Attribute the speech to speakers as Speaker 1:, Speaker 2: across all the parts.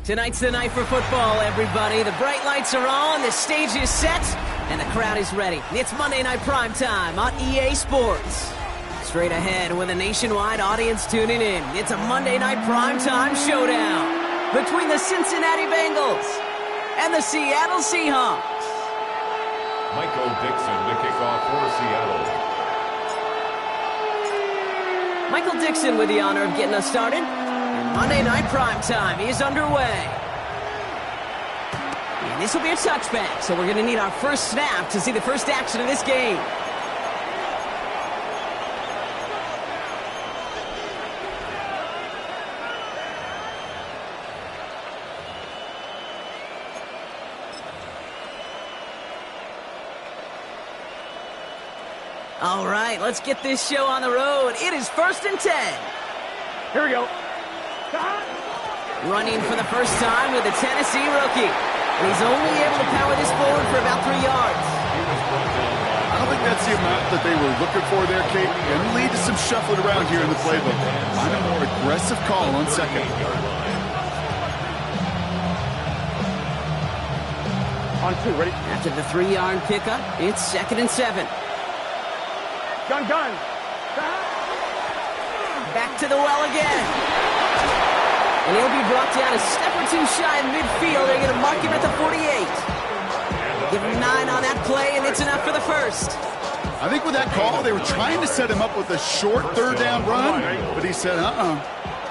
Speaker 1: Tonight's the night for football, everybody. The bright lights are on, the stage is set, and the crowd is ready. It's Monday Night Primetime on EA Sports. Straight ahead with a nationwide audience tuning in. It's a Monday Night Primetime showdown between the Cincinnati Bengals and the Seattle Seahawks.
Speaker 2: Michael Dixon to kick off for Seattle.
Speaker 1: Michael Dixon with the honor of getting us started. And Monday Night Primetime is underway. And this will be a touchback, so we're going to need our first snap to see the first action of this game. All right, let's get this show on the road. It is 1st and 10.
Speaker 3: Here we go.
Speaker 1: Running for the first time with the Tennessee rookie. And he's only able to power this forward for about 3 yards.
Speaker 4: I don't think that's the amount that they were looking for there, Kate. Going to lead to some shuffling around here in the playbook. Find a more aggressive call on second.
Speaker 3: On 2, ready?
Speaker 1: After the 3-yard pickup, it's 2nd and 7.
Speaker 3: Gun.
Speaker 1: Back to the well again. And he'll be brought down a step or two shy of midfield. They're going to mark him at the 48. Give him 9 on that play, and it's enough for the first.
Speaker 4: I think with that call, they were trying to set him up with a short 3rd down run, but he said,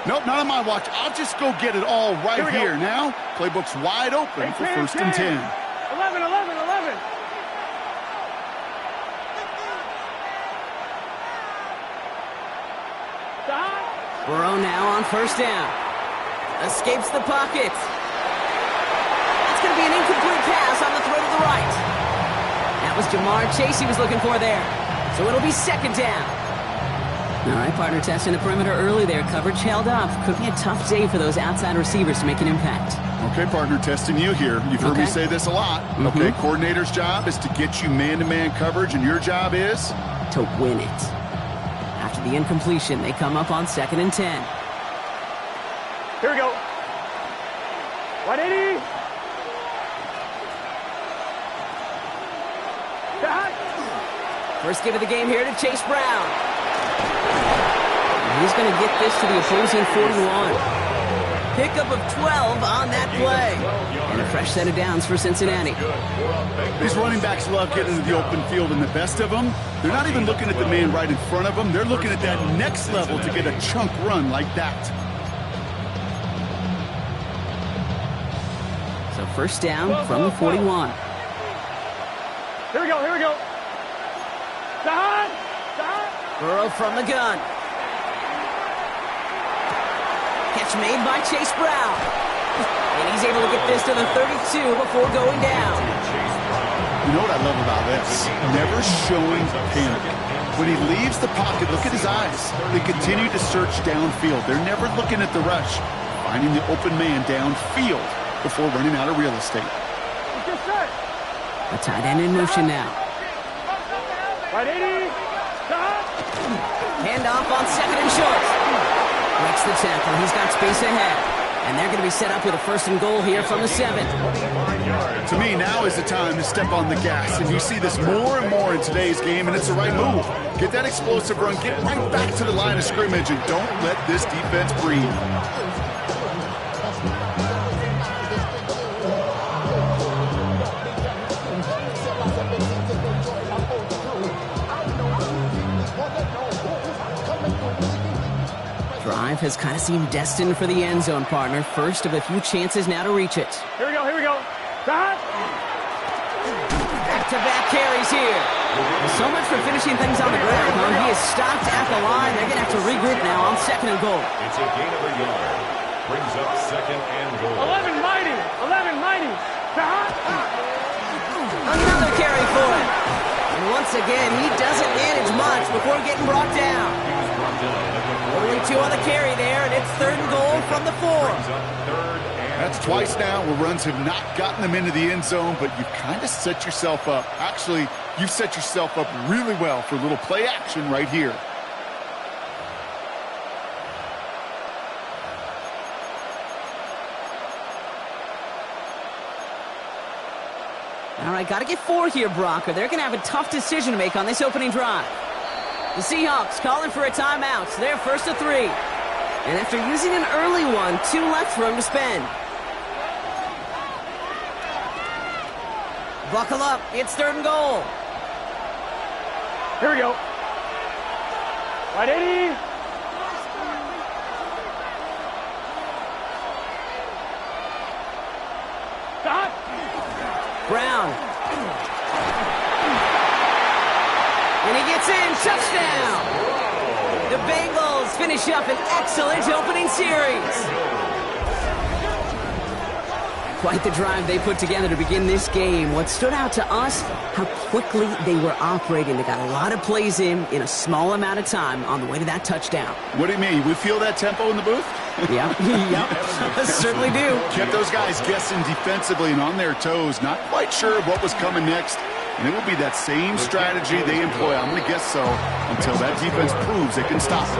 Speaker 4: nope, not on my watch. I'll just go get it all right here. Now, playbook's wide open for 1st and 10.
Speaker 3: 11.
Speaker 1: Burrow now on 1st down. Escapes the pocket. That's going to be an incomplete pass on the throw to the right. That was Jamar Chase he was looking for there. So it'll be 2nd down. All right, partner, testing the perimeter early there. Coverage held up. Could be a tough day for those outside receivers to make an impact.
Speaker 4: Okay, partner, testing you here. You've heard me say this a lot. Okay, coordinator's job is to get you man-to-man coverage, and your job is?
Speaker 1: To win it. After the incompletion, they come up on 2nd and 10.
Speaker 3: Here we go. 180.
Speaker 1: First give of the game here to Chase Brown. And he's going to get this to the opposing 41. Pickup of 12 on that play. And a fresh set of downs for Cincinnati.
Speaker 4: These running backs love getting into the open field, and the best of them, they're not even looking at the man right in front of them. They're looking at that next level to get a chunk run like that.
Speaker 1: So 1st down from the 41.
Speaker 3: Here we go. Side.
Speaker 1: Burrow from the gun. Catch made by Chase Brown. And he's able to get this to the 32 before going down.
Speaker 4: You know what I love about this? Never showing panic. When he leaves the pocket, look at his eyes. They continue to search downfield. They're never looking at the rush. Finding the open man downfield before running out of real estate.
Speaker 1: A tight end in motion now.
Speaker 3: 180.
Speaker 1: Handoff on 2nd and short. Breaks the tackle. He's got space ahead. And they're going to be set up with a 1st and goal here from the 7.
Speaker 4: To me, now is the time to step on the gas. And you see this more and more in today's game, and it's the right move. Get that explosive run. Get right back to the line of scrimmage, and don't let this defense breathe.
Speaker 1: Drive has kind of seemed destined for the end zone, partner. First of a few chances now to reach it.
Speaker 3: Here we go. Side.
Speaker 1: Back-to-back carries here. So much for finishing things on the ground, huh? He is stopped at the line. They're going to have to regroup now on 2nd and goal.
Speaker 2: It's a gain of a yard. Brings up 2nd and goal.
Speaker 3: 11 mighty. Side.
Speaker 1: Another carry for him. And once again, he doesn't manage much before getting brought down. Only 2 on the carry there, and it's 3rd and goal from the 4.
Speaker 4: That's twice now where runs have not gotten them into the end zone, but you've kind of set yourself up. Actually, you've set yourself up really well for a little play action right here.
Speaker 1: All right, got to get 4 here, Brock, or they're going to have a tough decision to make on this opening drive. The Seahawks calling for a timeout. So they're first to 3. And after using an early one, 2 left for him to spend. Buckle up. It's 3rd and goal.
Speaker 3: Here we go. Right, 80. Stop.
Speaker 1: Brown. And he gets in. Touchdown. The Bengals finish up an excellent opening series. Quite the drive they put together to begin this game. What stood out to us, how quickly they were operating. They got a lot of plays in a small amount of time on the way to that touchdown.
Speaker 4: What do you mean? We feel that tempo in the booth?
Speaker 1: Yep, certainly do.
Speaker 4: Kept those guys guessing defensively and on their toes, not quite sure what was coming next. And it will be that same strategy they employ, I'm going to guess so, until that defense proves they can stop it.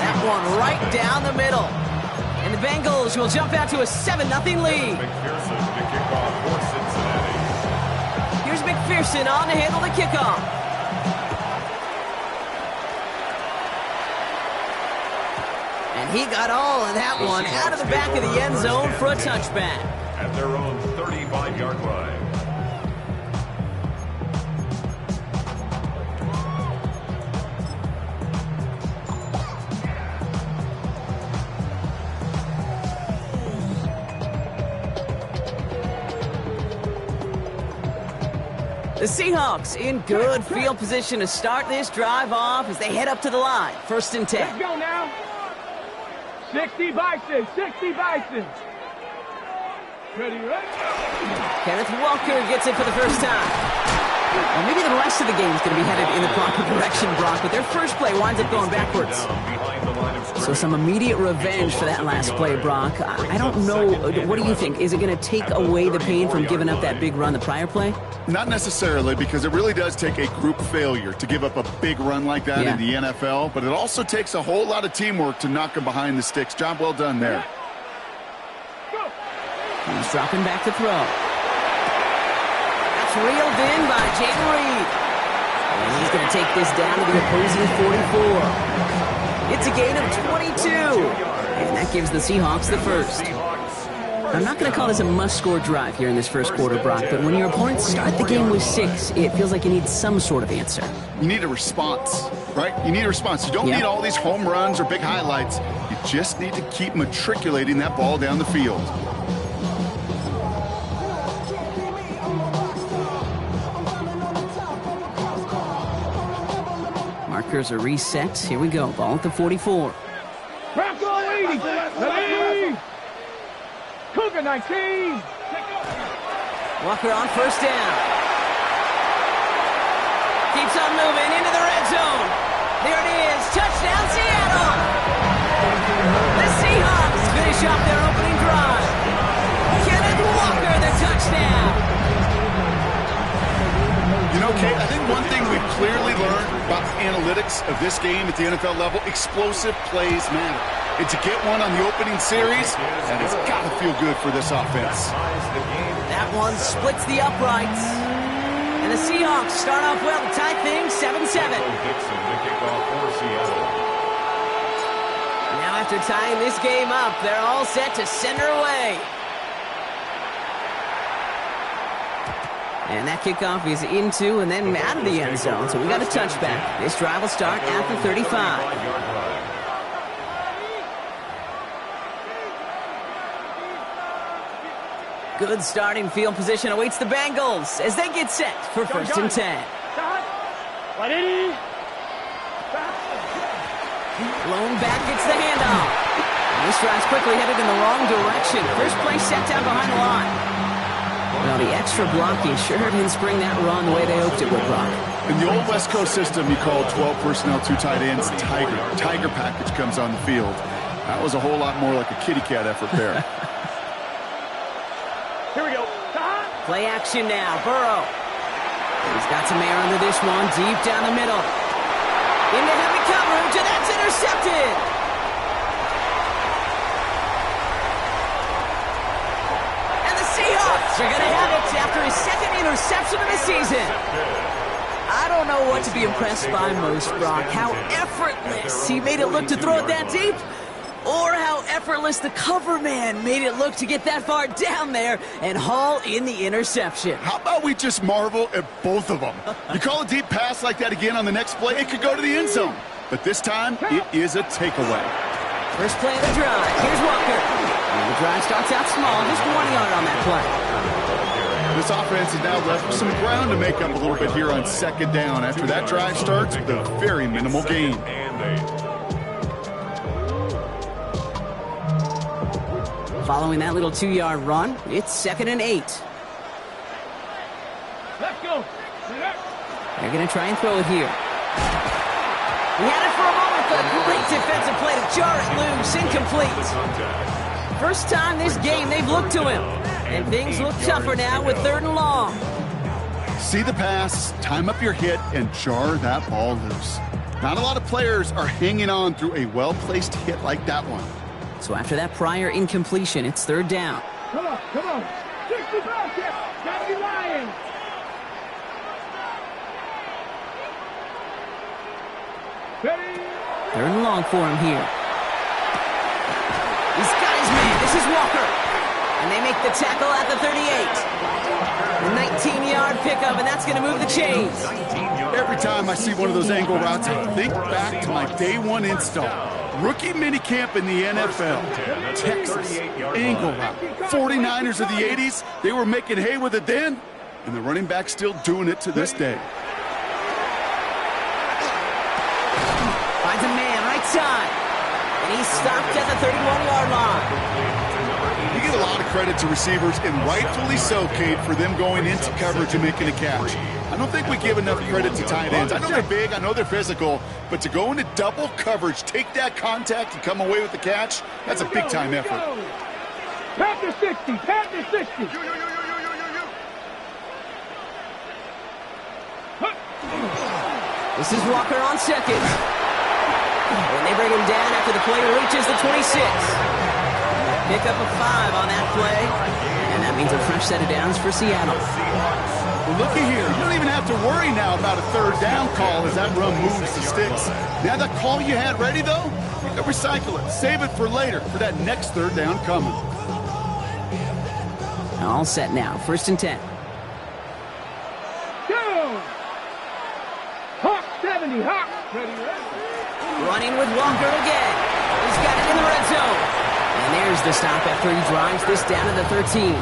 Speaker 1: That one right down the middle. And the Bengals will jump out to a 7-0 lead.
Speaker 2: McPherson to kick off for Cincinnati.
Speaker 1: Here's McPherson on to handle the kickoff. And he got all of that one out of the back of the end zone for a touchback.
Speaker 2: At their own 35-yard line.
Speaker 1: The Seahawks in good field position to start this drive off as they head up to the line. 1st and 10.
Speaker 3: Let's go now. 60 Bison. 60 Bison. Ready, right?
Speaker 1: Kenneth Walker gets it for the first time. Well, maybe the rest of the game is going to be headed in the proper direction, Brock, but their first play winds up going backwards. So some immediate revenge for that last play, Brock. I don't know. What do you think? Is it going to take away the pain from giving up that big run the prior play?
Speaker 4: Not necessarily, because it really does take a group failure to give up a big run like that in the NFL, but it also takes a whole lot of teamwork to knock them behind the sticks. Job well done there.
Speaker 1: He's dropping back to throw. That's reeled in by Jayden Reed. And he's going to take this down to the opposing 44. It's a gain of 22. And that gives the Seahawks the first. I'm not going to call this a must-score drive here in this first quarter, Brock, but when your opponents start the game with 6, it feels like you need some sort of answer.
Speaker 4: You need a response, right? You need a response. You don't need all these home runs or big highlights. You just need to keep matriculating that ball down the field.
Speaker 1: Markers are reset. Here we go. Ball at the 44.
Speaker 3: Bronco 80. Ready. Cougar 19.
Speaker 1: Walker on 1st down. Keeps on moving into the red zone. There it is. Touchdown, Seattle. The Seahawks finish off their opening drive. Kenneth Walker, the touchdown.
Speaker 4: You know, Kate, I think one thing we've clearly learned about the analytics of this game at the NFL level, explosive plays matter. And to get one on the opening series, that has got to feel good for this offense.
Speaker 1: That one splits the uprights. And the Seahawks start off well to tie things 7-7. Now after tying this game up, they're all set to send her away. And that kickoff is into and then out of the end zone. So we got a touchback. This drive will start at the 35. Good starting field position awaits the Bengals as they get set for 1st and 10. Lone back gets the handoff. And this drive's quickly headed in the wrong direction. First play set down behind the line. Well, the extra blocking sure didn't spring that run the way they hoped it would, Brock.
Speaker 4: In the old West Coast system, you call 12 personnel, 2 tight ends, Tiger. Tiger package comes on the field. That was a whole lot more like a kitty cat effort there.
Speaker 3: Here we go.
Speaker 1: Play action now. Burrow. He's got some air under this one. Deep down the middle. Into heavy coverage, and that's intercepted. They're going to have it after his second interception interception of the season. I don't know what to be impressed by most, Brock. How effortless he made it look to throw it that deep, or how effortless the cover man made it look to get that far down there and haul in the interception.
Speaker 4: How about we just marvel at both of them? You call a deep pass like that again on the next play, it could go to the end zone. But this time, it is a takeaway.
Speaker 1: First play of the drive. Here's Walker. And the drive starts out small, just 1 yard on that play.
Speaker 4: This offense has now left some ground to make up a little bit here on second down after that drive starts with a very minimal gain.
Speaker 1: Following that little 2-yard run, it's 2nd and 8.
Speaker 3: Let's go.
Speaker 1: They're going to try and throw it here. He had it for a moment, but a great defensive play to jar it loose, incomplete. First time this game they've looked to him, and things look tougher now with 3rd and long.
Speaker 4: See the pass, time up your hit, and jar that ball loose. Not a lot of players are hanging on through a well-placed hit like that one.
Speaker 1: So after that prior incompletion, it's 3rd down.
Speaker 3: Come on, come on. 65, kid. Gotta be lying. Ready?
Speaker 1: 3rd and long for him here. He's got his man. This is Walker. And they make the tackle at the 38. A 19-yard pickup, and that's going to move the chains.
Speaker 4: Every time I see one of those angle routes, I think back to my day one install. Rookie minicamp in the NFL. Texas, angle route. 49ers of the 80s, they were making hay with it then, and the running back's still doing it to this day.
Speaker 1: Finds a man, right side. And he's stopped at the 31-yard line.
Speaker 4: You get a lot of credit to receivers, and rightfully so, Kate, for them going into coverage and making a catch. I don't think we give enough credit to tight ends. I know they're big, I know they're physical, but to go into double coverage, take that contact, and come away with the catch, that's a big-time effort.
Speaker 3: Pat to 60, pat to 60.
Speaker 1: This is Walker on second. And they bring him down after the play reaches the 26. Pick up a 5 on that play, and that means a fresh set of downs for Seattle.
Speaker 4: Well, looky here. You don't even have to worry now about a 3rd down call as that run moves the sticks. Now that call you had ready, though, you can recycle it. Save it for later, for that next 3rd down coming.
Speaker 1: All set now. 1st and 10.
Speaker 3: Go! Hawk 70, Hawk. Ready,
Speaker 1: Running with Walker again. He's got it in the red zone. And there's the stop after he drives this down to the 13.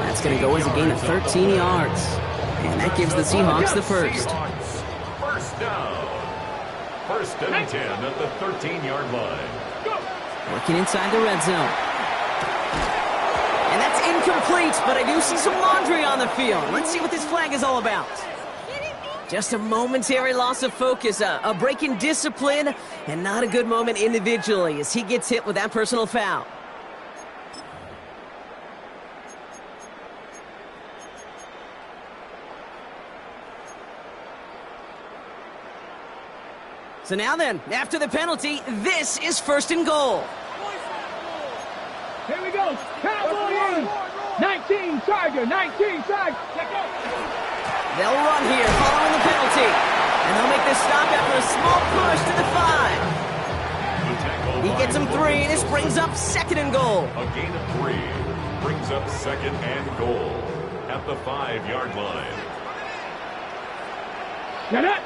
Speaker 1: That's going to go as a gain of 13 yards. And that gives the Seahawks the first.
Speaker 2: First down. 1st and 10 at the 13-yard line.
Speaker 1: Working inside the red zone. And that's incomplete, but I do see some laundry on the field. Let's see what this flag is all about. Just a momentary loss of focus, a break in discipline, and not a good moment individually as he gets hit with that personal foul. So now then, after the penalty, this is 1st and goal.
Speaker 3: Here we go. Cowboys. 19, Tiger, 19, Tiger. Let's go.
Speaker 1: They'll run here following the penalty. And they'll make this stop after a small push to the 5. He gets him 3, and this brings up 2nd and goal.
Speaker 2: A gain of 3 brings up 2nd and goal at the 5-yard line.
Speaker 3: Get it.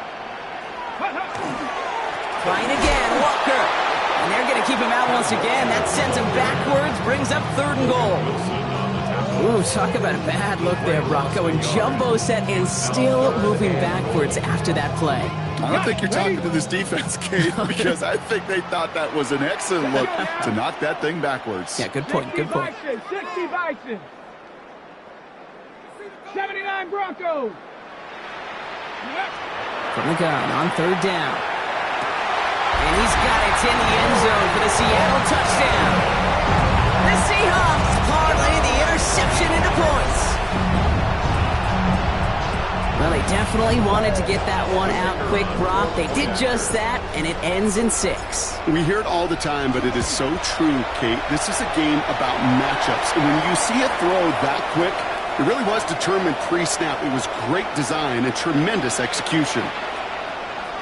Speaker 1: Trying again, Walker. And they're going to keep him out once again. That sends him backwards, brings up 3rd and goal. Ooh, talk about a bad look there, Brock. Going jumbo set and still moving backwards after that play.
Speaker 4: I don't think you're talking to this defense, Kate, because I think they thought that was an excellent look to knock that thing backwards.
Speaker 1: Yeah, good point, good point.
Speaker 3: 60 Bison. 79 Broncos.
Speaker 1: From the gun on 3rd down. And he's got it in the end zone for the Seattle touchdown. The Seahawks parlay the interception into points. Well, they definitely wanted to get that one out quick, Brock. They did just that, and it ends in 6.
Speaker 4: We hear it all the time, but it is so true, Kate. This is a game about matchups. And when you see a throw that quick, It really was determined pre-snap. It was great design and tremendous execution.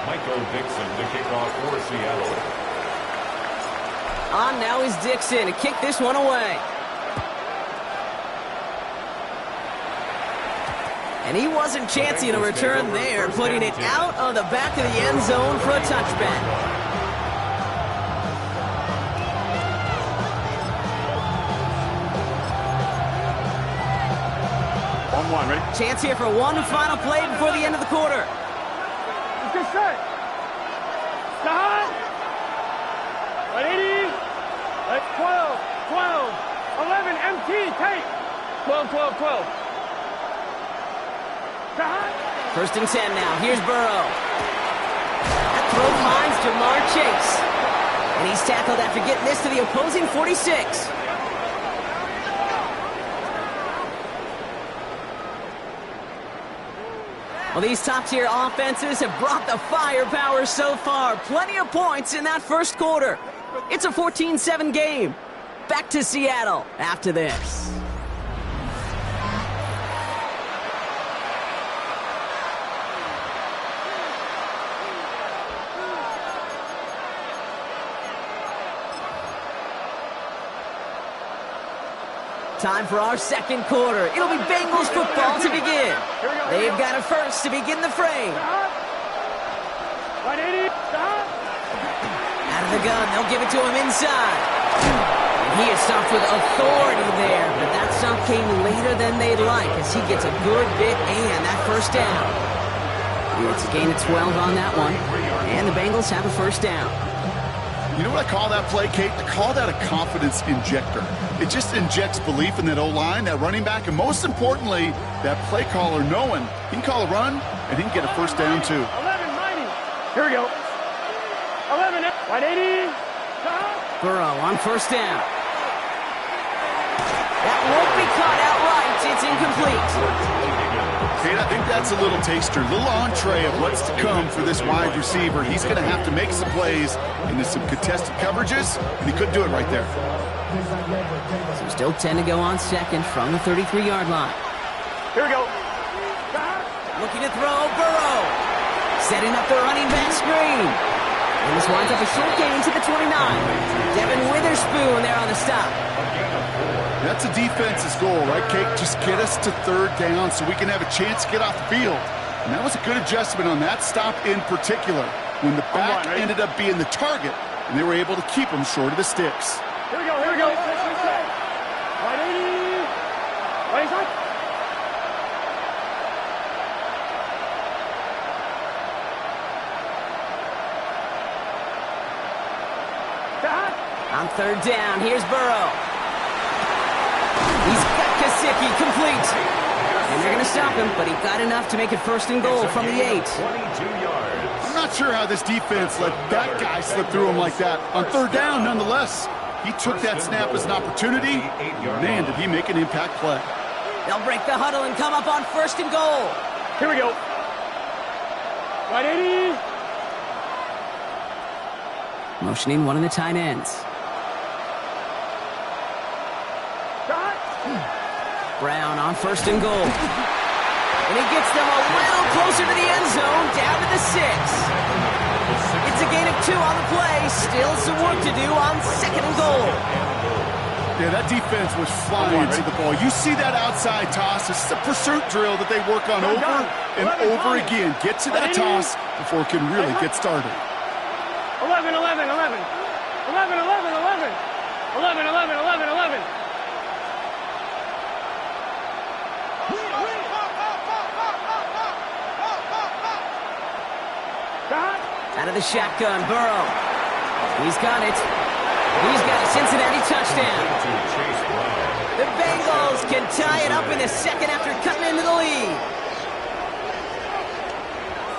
Speaker 2: Michael Dixon to kick off for Seattle.
Speaker 1: On now is Dixon to kick this one away. And he wasn't chancing a return there, putting it out of the back of the end zone for a touchback.
Speaker 3: On 1, ready?
Speaker 1: Chance here for one final play before the end of the quarter.
Speaker 3: Let's get set. Stop. 180. Let's 12, 12, 11, MT, take. 12, 12, 12. Stop.
Speaker 1: 1st and 10 now. Here's Burrow. That throw finds Jamar Chase. And he's tackled after getting this to the opposing 46. Well, these top-tier offenses have brought the firepower so far. Plenty of points in that first quarter. It's a 14-7 game. Back to Seattle after this. Time for our second quarter. It'll be Bengals football to begin. They've got a first to begin the frame.
Speaker 3: 180. Stop.
Speaker 1: Out of the gun, they'll give it to him inside. And he is stopped with authority there, but that stop came later than they'd like as he gets a good bit and that first down. It's a gain of 12 on that one, and the Bengals have a first down.
Speaker 4: You know what I call that play, Kate? I call that a confidence injector. It just injects belief in that O-line, that running back, and most importantly, that play caller knowing he can call a run and he can get a first down too.
Speaker 3: 11, mighty. Here we go. 11, 180. Stop.
Speaker 1: Burrow on first down. That won't be caught outright. It's incomplete.
Speaker 4: Kate, I think that's a little taster, a little entree of what's to come for this wide receiver. He's going to have to make some plays into some contested coverages, and he couldn't do it right there.
Speaker 1: So still 10 to go on second from the 33-yard line.
Speaker 3: Here we go.
Speaker 1: Looking to throw, Burrow. Setting up the running back screen. And this winds up a short gain to the 29. Devin Witherspoon there on the stop.
Speaker 4: That's a defense's goal, right, Kate? Just get us to third down so we can have a chance to get off the field. And that was a good adjustment on that stop in particular, when the back ended up being the target, and they were able to keep him short of the sticks.
Speaker 3: Here we go, here we go. 180. Right side.
Speaker 1: On third down, here's Burrow. He's got Kasicki complete. And they're going to stop him, but he got enough to make it first and goal from the 8.
Speaker 2: 22 yards.
Speaker 4: I'm not sure how this defense let that guy slip through him like that. On third down, nonetheless, he took that snap as an opportunity. Man, did he make an impact play.
Speaker 1: They'll break the huddle and come up on first and goal.
Speaker 3: Here we go. 180.
Speaker 1: Motioning one of the tight ends. Brown on first and goal. And he gets them a little closer to the end zone, down to the 6. It's a gain of 2 on the play. Still some work to do on second and goal.
Speaker 4: Yeah, that defense was flying to the ball. You see that outside toss. This is a pursuit drill that they work on over and over again. Get to that toss before it can really get started.
Speaker 3: 11, 11, 11. 11, 11, 11. 11, 11, 11, 11.
Speaker 1: Out of the shotgun, Burrow. He's got it. He's got a Cincinnati touchdown. The Bengals can tie it up in the second after cutting into the lead.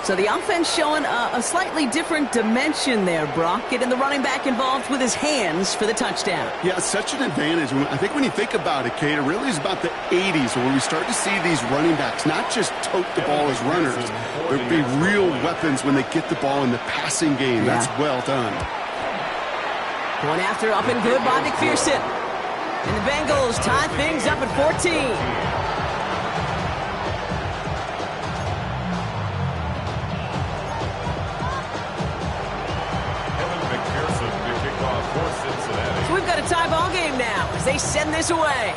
Speaker 1: So the offense showing a slightly different dimension there, Brock. Getting the running back involved with his hands for the touchdown.
Speaker 4: Yeah, such an advantage. I think when you think about it, Kate, it really is about the 80s where we start to see these running backs not just tote the ball as runners, but be real weapons when they get the ball in the passing game. That's well done.
Speaker 1: Point after up and good by McPherson. And the Bengals tie things up at 14. we've got a tie ball game now as they send this away.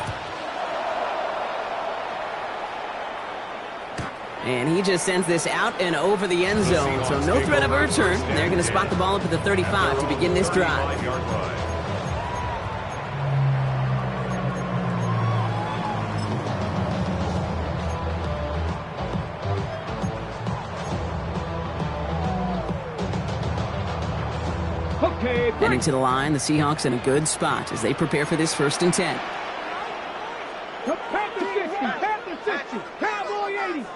Speaker 1: And he just sends this out and over the end zone, so no threat of a return. They're going to spot the ball up at the 35 to begin this drive. Heading to the line, the Seahawks in a good spot as they prepare for this 1st and 10.
Speaker 3: Panther 60, Panther 60, Cowboy 80.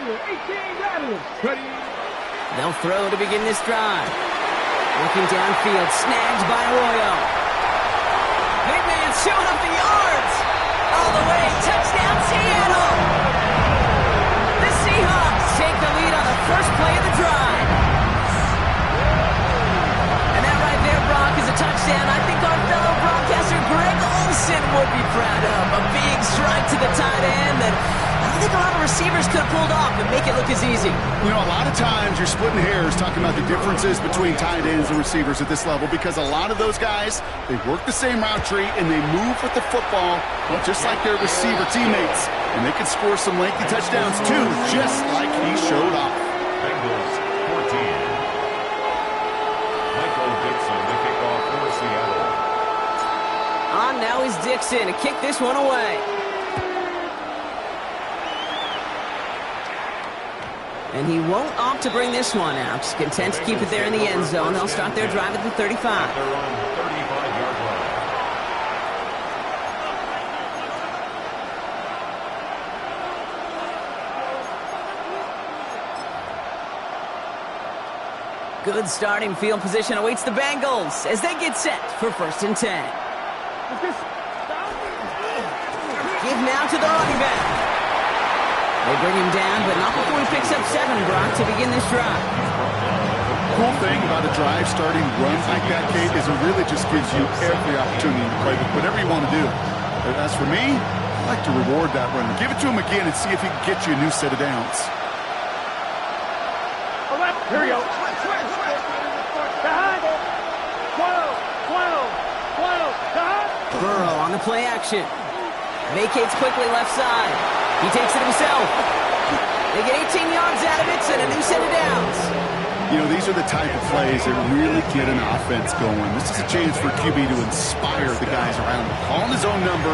Speaker 3: 18 Rattlers. Ready.
Speaker 1: They'll throw to begin this drive. Looking downfield, snagged by Arroyo. Big man showing up the yards. All the way, touchdown Seattle. The Seahawks take the lead on the first play of the drive. And that right there, Brock, is a touchdown I think our fellow broadcaster Greg Olsen would be proud of. A big strike to the tight end that I don't think a lot of receivers could have pulled off and make it look as easy.
Speaker 4: You know, a lot of times you're splitting hairs talking about the differences between tight ends and receivers at this level because a lot of those guys, they work the same route tree and they move with the football, well, just like their receiver teammates. And they can score some lengthy touchdowns too, just like he showed off.
Speaker 2: Bengals 14. Michael Dixon, the kickoff for Seattle.
Speaker 1: On now is Dixon to kick this one away. And he won't opt to bring this one out. Just content to keep it there in the end zone. They'll start their drive at the 35.
Speaker 2: They're on 35-yard line.
Speaker 1: Good starting field position awaits the Bengals as they get set for 1st and 10. Give now to the running back. They bring him down, but not before he picks up 7, Brock, to begin this drive.
Speaker 4: Cool thing about a drive starting run like that, Kate, is it really just gives you every opportunity to play with whatever you want to do. As for me, I like to reward that runner. Give it to him again and see if he can get you a new set of downs.
Speaker 3: All right, here we go. Behind. 12. Behind.
Speaker 1: Burrow on the play action. Vacates quickly left side. He takes it himself. They get 18 yards out of it and a new set of downs.
Speaker 4: You know, these are the type of plays that really get an offense going. This is a chance for QB to inspire the guys around him. Calling his own number,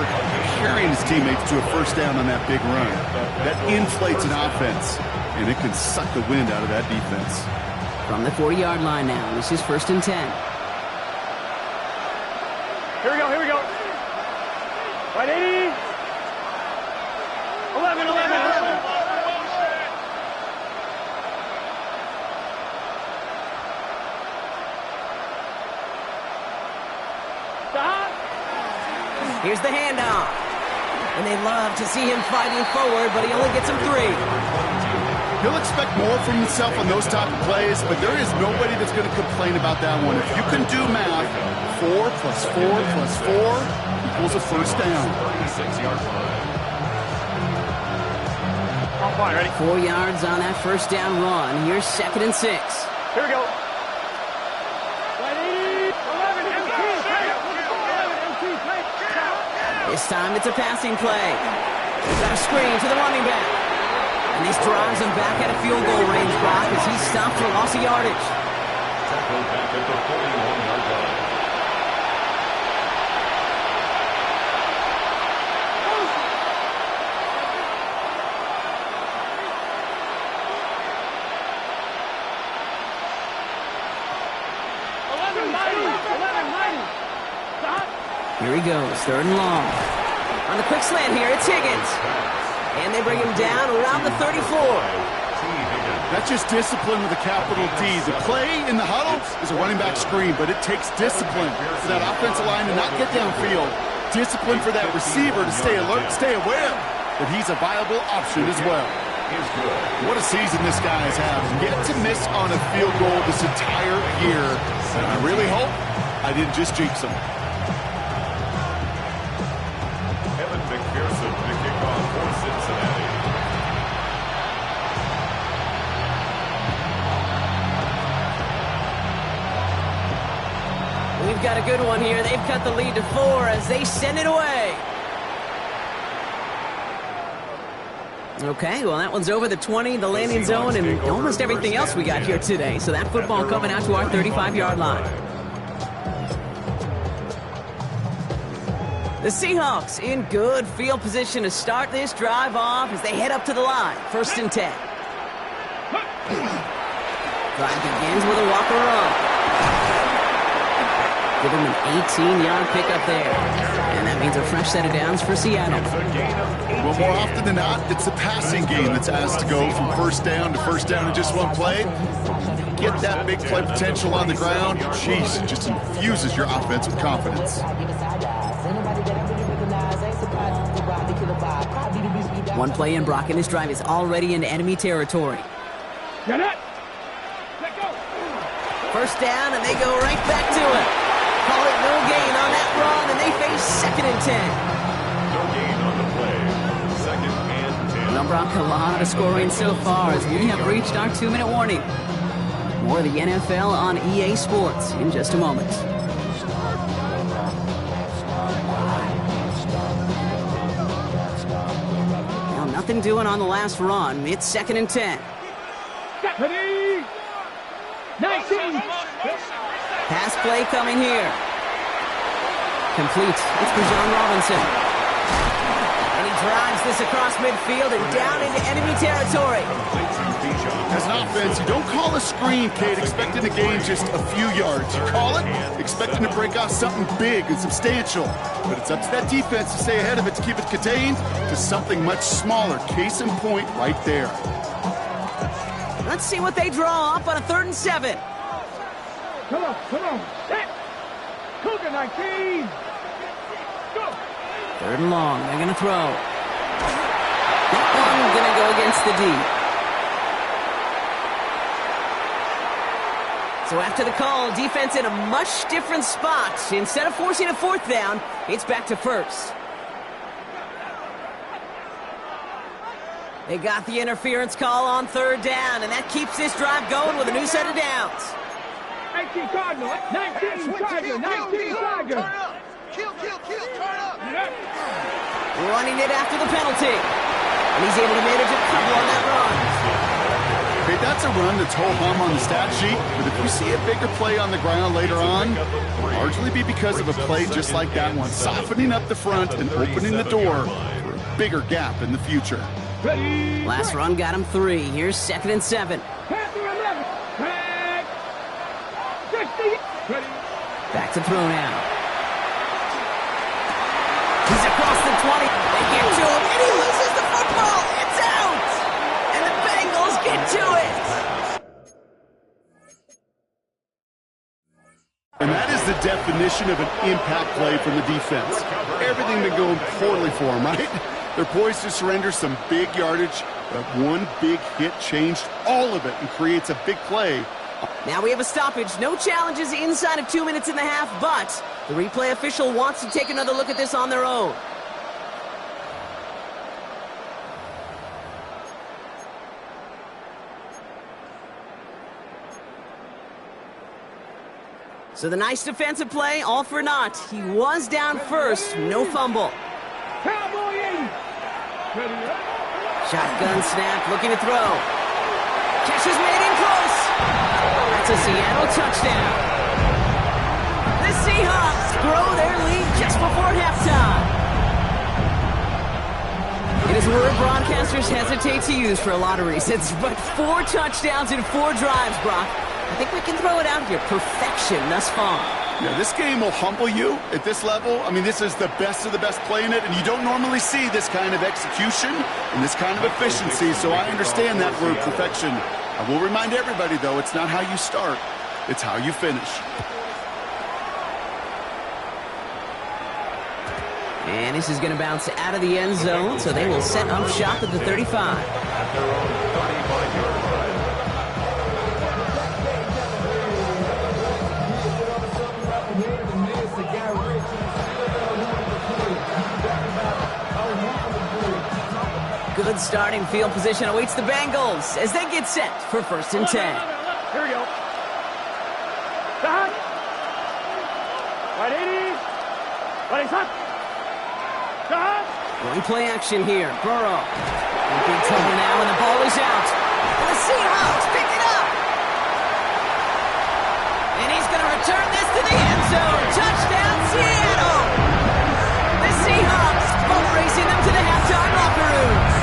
Speaker 4: carrying his teammates to a 1st down on that big run. That inflates an offense, and it can suck the wind out of that defense.
Speaker 1: From the 40-yard line now, this is 1st and 10.
Speaker 3: Here we go. Right, 80. 11.
Speaker 1: Here's the handoff. And they love to see him fighting forward, but he only gets him 3.
Speaker 4: He'll expect more from himself on those type of plays, but there is nobody that's going to complain about that one. If you can do math, 4 plus 4 plus 4 equals a 1st down.
Speaker 2: 36-yard line.
Speaker 3: On fine, ready?
Speaker 1: 4 yards on that 1st down run. Here's 2nd and 6.
Speaker 3: Here we go. Right, 11 MT.
Speaker 1: This time it's a passing play. Got a screen to the running back. And this drives him back out of field goal range, Brock, as he's stopped for loss of yardage.
Speaker 2: Tackled back at the 41-yard line.
Speaker 1: Here he goes, 3rd and long. On the quick slant here, it's Higgins. And they bring him down around the 34.
Speaker 4: That's just discipline with a capital D. The play in the huddle is a running back screen, but it takes discipline for that offensive line to not get downfield. Discipline for that receiver to stay alert, stay aware that he's a viable option as well. What a season this guy has had. Yet to miss on a field goal this entire year. And I really hope I didn't just jinx him.
Speaker 2: McPherson, the kickoff for Cincinnati.
Speaker 3: 1
Speaker 1: they've got a good one here. They've cut the lead to 4 as they send it away. Okay, well, that one's over the 20, the landing zone, and almost everything else we got here today. So that football coming out to our 35-yard line. The Seahawks in good field position to start this drive off as they head up to the line. 1st and 10. Drive begins with a walker run. Give him an 18-yard pickup there. And that means a fresh set of downs for Seattle.
Speaker 4: Well, more often than not, it's the passing game that's asked to go from 1st down to 1st down in just one play. Get that big play potential on the ground. Jeez, it just infuses your offense with confidence.
Speaker 1: One play in, Brock, and this drive is already into enemy territory.
Speaker 3: Get it. Let go.
Speaker 1: 1st down, and they go right back to it. Call it no gain on that run, and they face 2nd and 10.
Speaker 2: No gain on the play. 2nd and 10.
Speaker 1: Well, Brock, a lot of scoring so far as we have reached our 2-minute warning. More of the NFL on EA Sports in just a moment. Well, nothing doing on the last run. It's 2nd and 10.
Speaker 3: Ready. 19.
Speaker 1: Pass play coming here. Complete. It's for John Robinson. And he drives this across midfield and down into enemy territory.
Speaker 4: As an offense, you don't call a screen, Kate, expecting to gain just a few yards. You call it expecting to break off something big and substantial. But it's up to that defense to stay ahead of it, to keep it contained to something much smaller. Case in point right there.
Speaker 1: Let's see what they draw up on a 3rd and 7.
Speaker 3: Come on. Set. Cougar 19. Go.
Speaker 1: 3rd and long. They're going to throw. That one going to go against the D. So after the call, defense in a much different spot. Instead of forcing a 4th down, it's back to 1st. They got the interference call on 3rd down, and that keeps this drive going with a new set of downs.
Speaker 3: 18 Cardinal, 19 Tiger, 19 Tiger.
Speaker 5: Kill, turn up.
Speaker 1: Running it after the penalty. And he's able to manage a couple on that run.
Speaker 4: Okay, that's a run that's ho-hum on the stat sheet, but if we see a bigger play on the ground later on, it'll largely be because of a play just like that one, softening up the front and opening the door for a bigger gap in the future.
Speaker 1: Last run got him 3. Here's 2nd and 7. Back to throw now. He's across the 20. They get to him, and he loses the football. It's out! And the Bengals get to it!
Speaker 4: And that is the definition of an impact play from the defense. Everything been going poorly for them, right? They're poised to surrender some big yardage, but one big hit changed all of it and creates a big play.
Speaker 1: Now we have a stoppage. No challenges inside of 2 minutes and a half, but the replay official wants to take another look at this on their own. So the nice defensive play, all for naught. He was down first, no fumble. Shotgun snap, looking to throw. Catch is made in close. That's a Seattle touchdown. The Seahawks grow their lead just before halftime. It is a word broadcasters hesitate to use for a lot of reasons, but 4 touchdowns in 4 drives, Brock. I think we can throw it out here. Perfection thus far.
Speaker 4: Yeah, this game will humble you at this level. I mean, this is the best of the best playing it, and you don't normally see this kind of execution and this kind of efficiency, so I understand that word perfection. I will remind everybody, though, it's not how you start, it's how you finish.
Speaker 1: And this is going to bounce out of the end zone, so they will set up shop at the 35.
Speaker 2: At their own 35-yard line.
Speaker 1: Good starting field position awaits the Bengals as they get set for 1st and 10.
Speaker 3: Here we go. Right 80. Right hot. Stop.
Speaker 1: Going play action here. Burrow. In big trouble now, and the ball is out. The Seahawks pick it up. And he's going to return this to the end zone. Touchdown, Seattle. The Seahawks both racing them to the halftime locker rooms.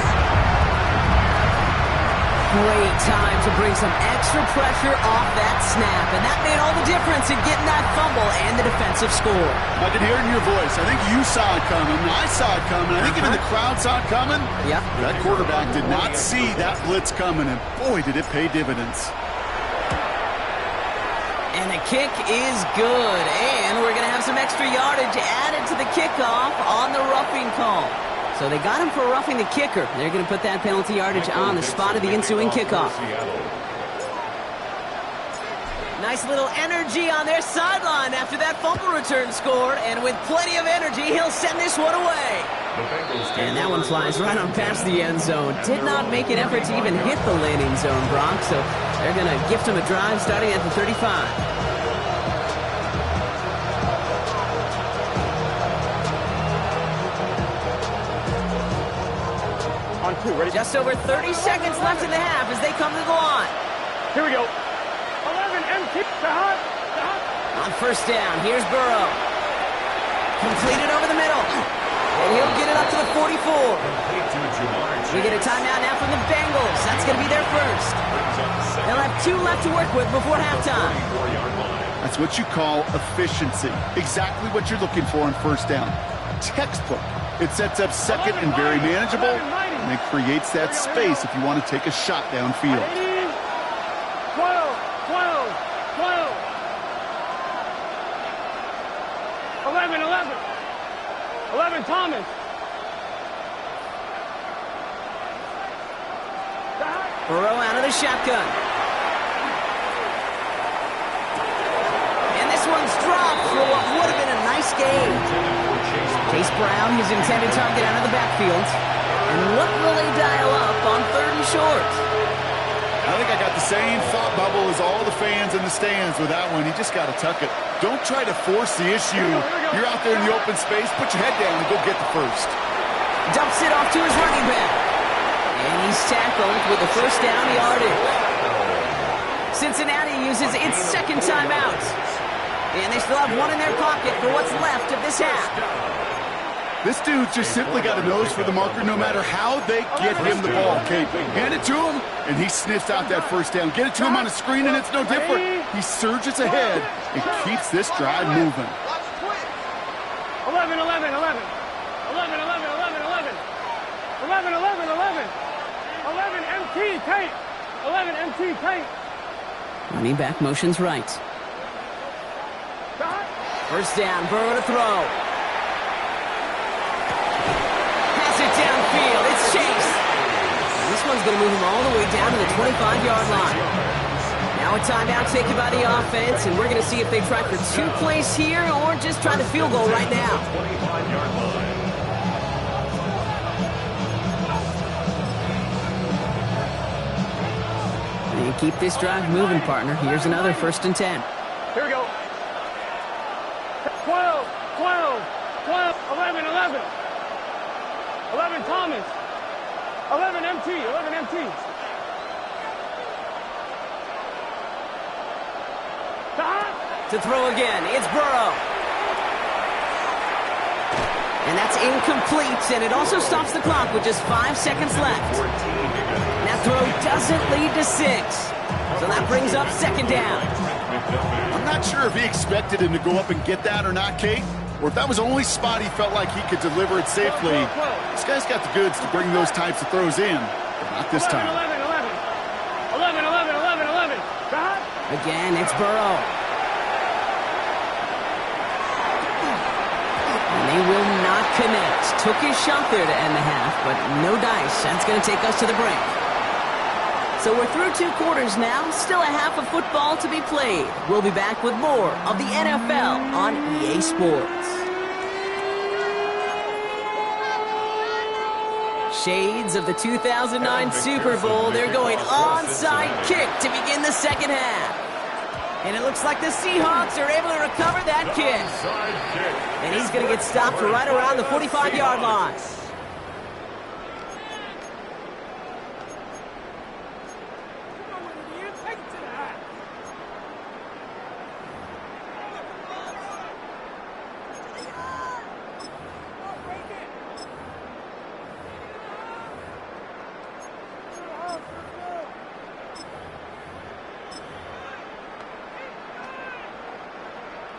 Speaker 1: Great time to bring some extra pressure off that snap, and that made all the difference in getting that fumble and the defensive score.
Speaker 4: I can hear it in your voice. I think you saw it coming. I saw it coming. I think even the crowd saw it coming.
Speaker 1: Yep.
Speaker 4: That quarterback did not see that blitz coming, and boy, did it pay dividends.
Speaker 1: And the kick is good, and we're going to have some extra yardage added to the kickoff on the roughing call. So they got him for roughing the kicker. They're going to put that penalty yardage on the spot of the ensuing kickoff. Nice little energy on their sideline after that fumble return score, and with plenty of energy, he'll send this one away. And that one flies right on past the end zone. Did not make an effort to even hit the landing zone, Brock, so they're going to gift him a drive starting at the 35.
Speaker 3: On 2, ready?
Speaker 1: Just over 30 seconds left in the half as they come to the line.
Speaker 3: Here we go. 11 empty. Stop.
Speaker 1: On first down, here's Burrow. Completed over the middle. And he'll get it up to the 44. We get a timeout now from the Bengals. That's going to be their first. They'll have 2 left to work with before halftime.
Speaker 4: That's what you call efficiency. Exactly what you're looking for on first down. Textbook. It sets up second and very manageable, and it creates that space if you want to take a shot downfield.
Speaker 3: 12, 12, 12. 11, 11. 11, Thomas.
Speaker 1: Burrow out of the shotgun. And this one's dropped for what would have been a nice game. Chase Brown, his intended target, out of the backfield. And what will they dial up on 3rd and short?
Speaker 4: I think I got the same thought bubble as all the fans in the stands with that one. You just got to tuck it. Don't try to force the issue. You're out there in the open space. Put your head down and go get the first.
Speaker 1: Dumps it off to his running back. And he's tackled with the first down yardage. Cincinnati uses its second timeout. And they still have one in their pocket for what's left of this half.
Speaker 4: This dude's just simply got a nose for the marker no matter how they get him the ball, Kate. Hand it to him, and he sniffs out that first down. Get it to him on a screen, and it's no different. He surges ahead and keeps this drive moving.
Speaker 3: 11, 11, 11. 11, 11, 11, 11. 11, 11, 11. 11, MT, Tate. 11, MT, Tate.
Speaker 1: Running back motions right. First down, Burrow to throw. Pass it downfield. It's Chase. And this one's going to move him all the way down to the 25-yard line. Now a timeout taken by the offense, and we're going to see if they try for 2 plays here or just try the field goal right now.
Speaker 2: 25-yard line.
Speaker 1: And keep this drive moving, partner. Here's another 1st and 10.
Speaker 3: Here we go. 12, 12, 12, 11, 11. 11, Thomas. 11, MT, 11, MT.
Speaker 1: To throw again, it's Burrow. And that's incomplete, and it also stops the clock with just 5 seconds left. And that throw doesn't lead to 6. So that brings up 2nd down.
Speaker 4: I'm not sure if he expected him to go up and get that or not, Kate, or if that was the only spot he felt like he could deliver it safely. This guy's got the goods to bring those types of throws in, but not this time.
Speaker 3: 11, 11, 11, 11, 11, 11.
Speaker 1: Again, it's Burrow. And they will not connect. Took his shot there to end the half, but no dice. That's going to take us to the break. So we're through 2 quarters now. Still a half of football to be played. We'll be back with more of the NFL on EA Sports. Shades of the 2009 Super Bowl. They're going onside kick to begin the second half. And it looks like the Seahawks are able to recover that kick. And he's going to get stopped right around the 45-yard line.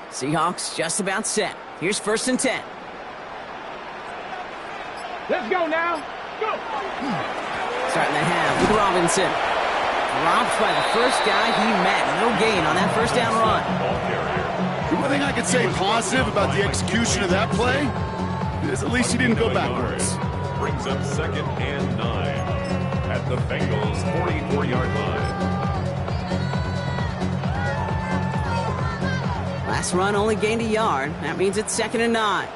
Speaker 1: Seahawks just about set. Here's 1st and 10.
Speaker 3: Let's go now. Go.
Speaker 1: Starting the half with Robinson. Dropped by the first guy he met. No gain on that first down run.
Speaker 4: The one thing I could say positive about the execution of that play is at least he didn't go backwards.
Speaker 2: Brings up 2nd and 9 at the Bengals' 44-yard line.
Speaker 1: Last run only gained a yard. That means it's 2nd and 9.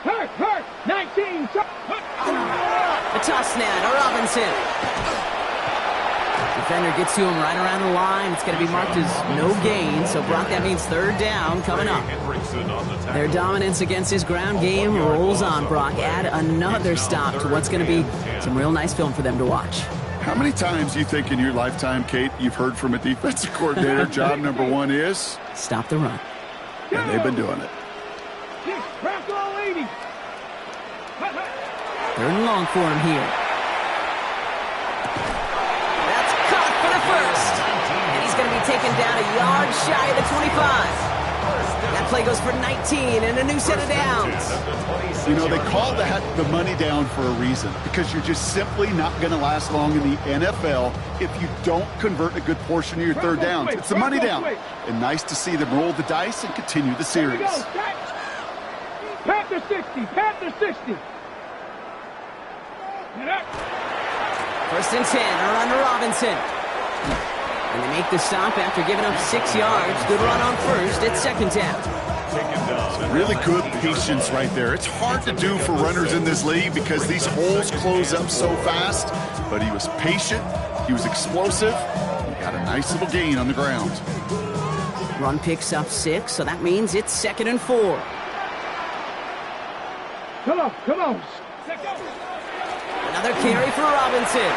Speaker 3: Hurt, 19.
Speaker 1: A toss now to Robinson. Defender gets to him right around the line. It's going to be marked as no gain. So, Brock, that means 3rd down coming up. Their dominance against his ground game rolls on, Brock. Add another stop to what's going to be some real nice film for them to watch.
Speaker 4: How many times do you think in your lifetime, Kate, you've heard from a defensive coordinator, job number 1 is?
Speaker 1: Stop the run.
Speaker 4: And they've been doing it.
Speaker 1: 3rd and long for him here. That's caught for the first. And he's going to be taken down a yard shy of the 25. That play goes for 19 and a new set of downs.
Speaker 4: You know, they call that the money down for a reason, because you're just simply not going to last long in the NFL if you don't convert a good portion of your 3rd downs. It's the money down. And nice to see them roll the dice and continue the series.
Speaker 3: Panther 60, Panther 60.
Speaker 1: 1st and 10, a run to Robinson. And they make the stop after giving up 6 yards. Good run on 1st. It's 2nd down.
Speaker 4: Really good patience right there. It's hard to do for runners in this league because these holes close up so fast. But he was patient. He was explosive. He got a nice little gain on the ground.
Speaker 1: Run picks up 6, so that means it's 2nd and 4.
Speaker 3: Come on.
Speaker 1: Another carry for Robinson.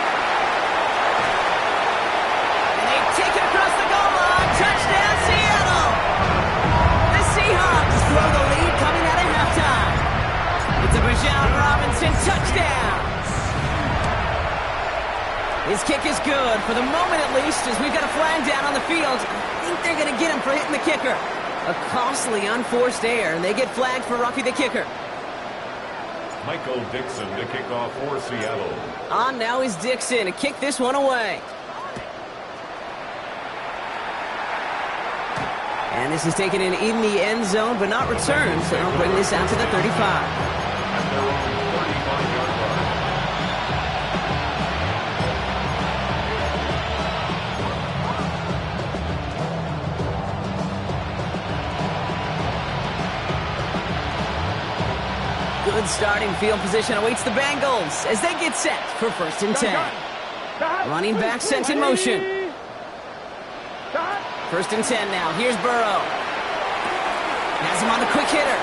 Speaker 1: And they take it across the goal line. Touchdown, Seattle! The Seahawks throw the lead coming out of halftime. It's a Bijan Robinson touchdown. His kick is good, for the moment at least, as we've got a flag down on the field. I think they're going to get him for hitting the kicker. A costly unforced error, and they get flagged for roughing the kicker.
Speaker 2: Michael Dixon to kick off for Seattle.
Speaker 1: On now is Dixon to kick this one away. And this is taken in the end zone, but not returned, so they'll bring this out to the 35.
Speaker 2: At their own 35-yard line.
Speaker 1: Good starting field position awaits the Bengals as they get set for 1st and 10. Running back sent in motion. 1st and 10 now. Here's Burrow. Has him on the quick hitter.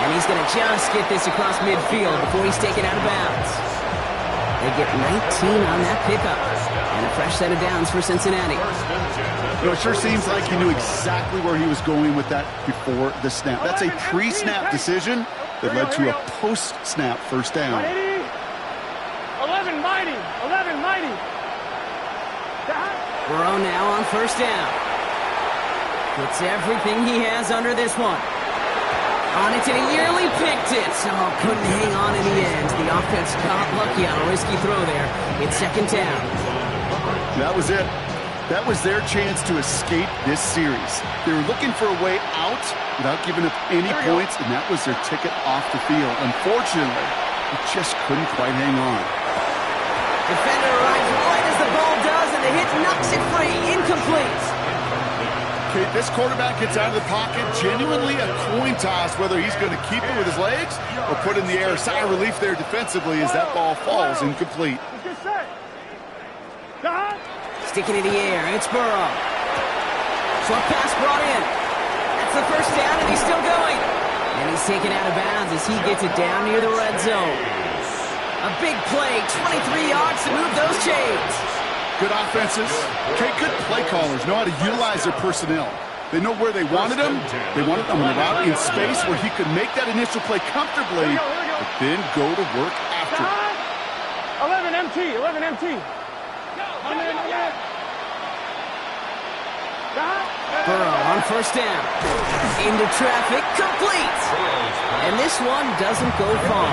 Speaker 1: And he's going to just get this across midfield before he's taken out of bounds. They get 19 on that pickup. And a fresh set of downs for Cincinnati.
Speaker 4: You know, it sure seems like he knew exactly where he was going with that before the snap. That's a pre-snap decision that led to a post-snap 1st down.
Speaker 3: 11 mighty.
Speaker 1: Burrow now on 1st down. Puts everything he has under this one. On it to the yearly picked it. Oh, couldn't hang on in the end. The offense got lucky on a risky throw there. It's 2nd down.
Speaker 4: That was it. That was their chance to escape this series. They were looking for a way out without giving up any points, and that was their ticket off the field. Unfortunately, it just couldn't quite hang on.
Speaker 1: Defender arrives right as the ball does, and the hit knocks it free. Incomplete.
Speaker 4: Okay, this quarterback gets out of the pocket, genuinely a coin toss whether he's going to keep it with his legs or put it in the air. Sigh of relief there defensively as that ball falls incomplete.
Speaker 1: Sticking in the air, it's Burrow. Short pass brought in. That's the first down, and he's still going. And he's taken out of bounds as he gets it down near the red zone. A big play, 23 yards to move those chains.
Speaker 4: Good offenses. Okay, good play callers know how to utilize their personnel. They know where they wanted him. They wanted him on a route in space where he could make that initial play comfortably, but then go to work after it.
Speaker 3: 11 MT, 11 MT.
Speaker 1: Burrow on first down. Into traffic, complete. And this one doesn't go far.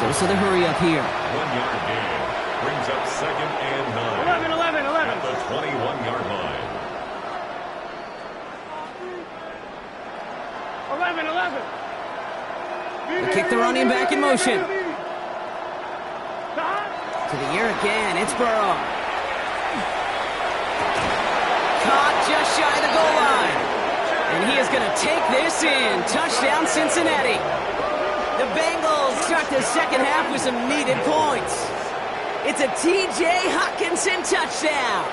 Speaker 1: Dose of the hurry up here.
Speaker 2: 1 yard gain. Brings up second and 9.
Speaker 3: 11.
Speaker 2: At the 21-yard line.
Speaker 3: 11.
Speaker 1: They kick the running back in motion. To the air again, it's Burrow. Caught just shy of the goal line. And he is going to take this in. Touchdown, Cincinnati. The Bengals start the second half with some needed points. It's a T.J. Hockenson touchdown.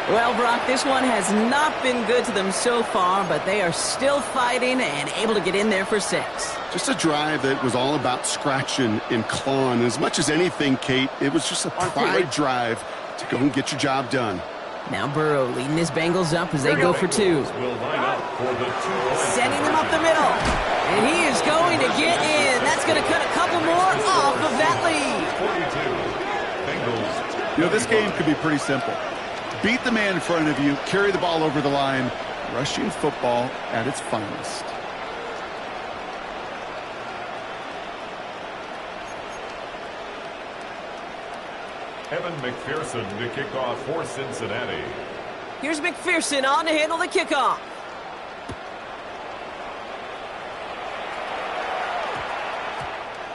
Speaker 1: Well, Brock, this one has not been good to them so far, but they are still fighting and able to get in there for 6.
Speaker 4: Just a drive that was all about scratching and clawing. As much as anything, Kate, it was just a pride drive to go and get your job done.
Speaker 1: Now Burrow leading his Bengals up as they go for 2. Sending them up the middle. And he is going to get in. That's going to cut a couple more off of that lead.
Speaker 4: You know, this game could be pretty simple. Beat the man in front of you, carry the ball over the line, rushing football at its finest.
Speaker 2: Evan McPherson to kick off for Cincinnati.
Speaker 1: Here's McPherson on to handle the kickoff.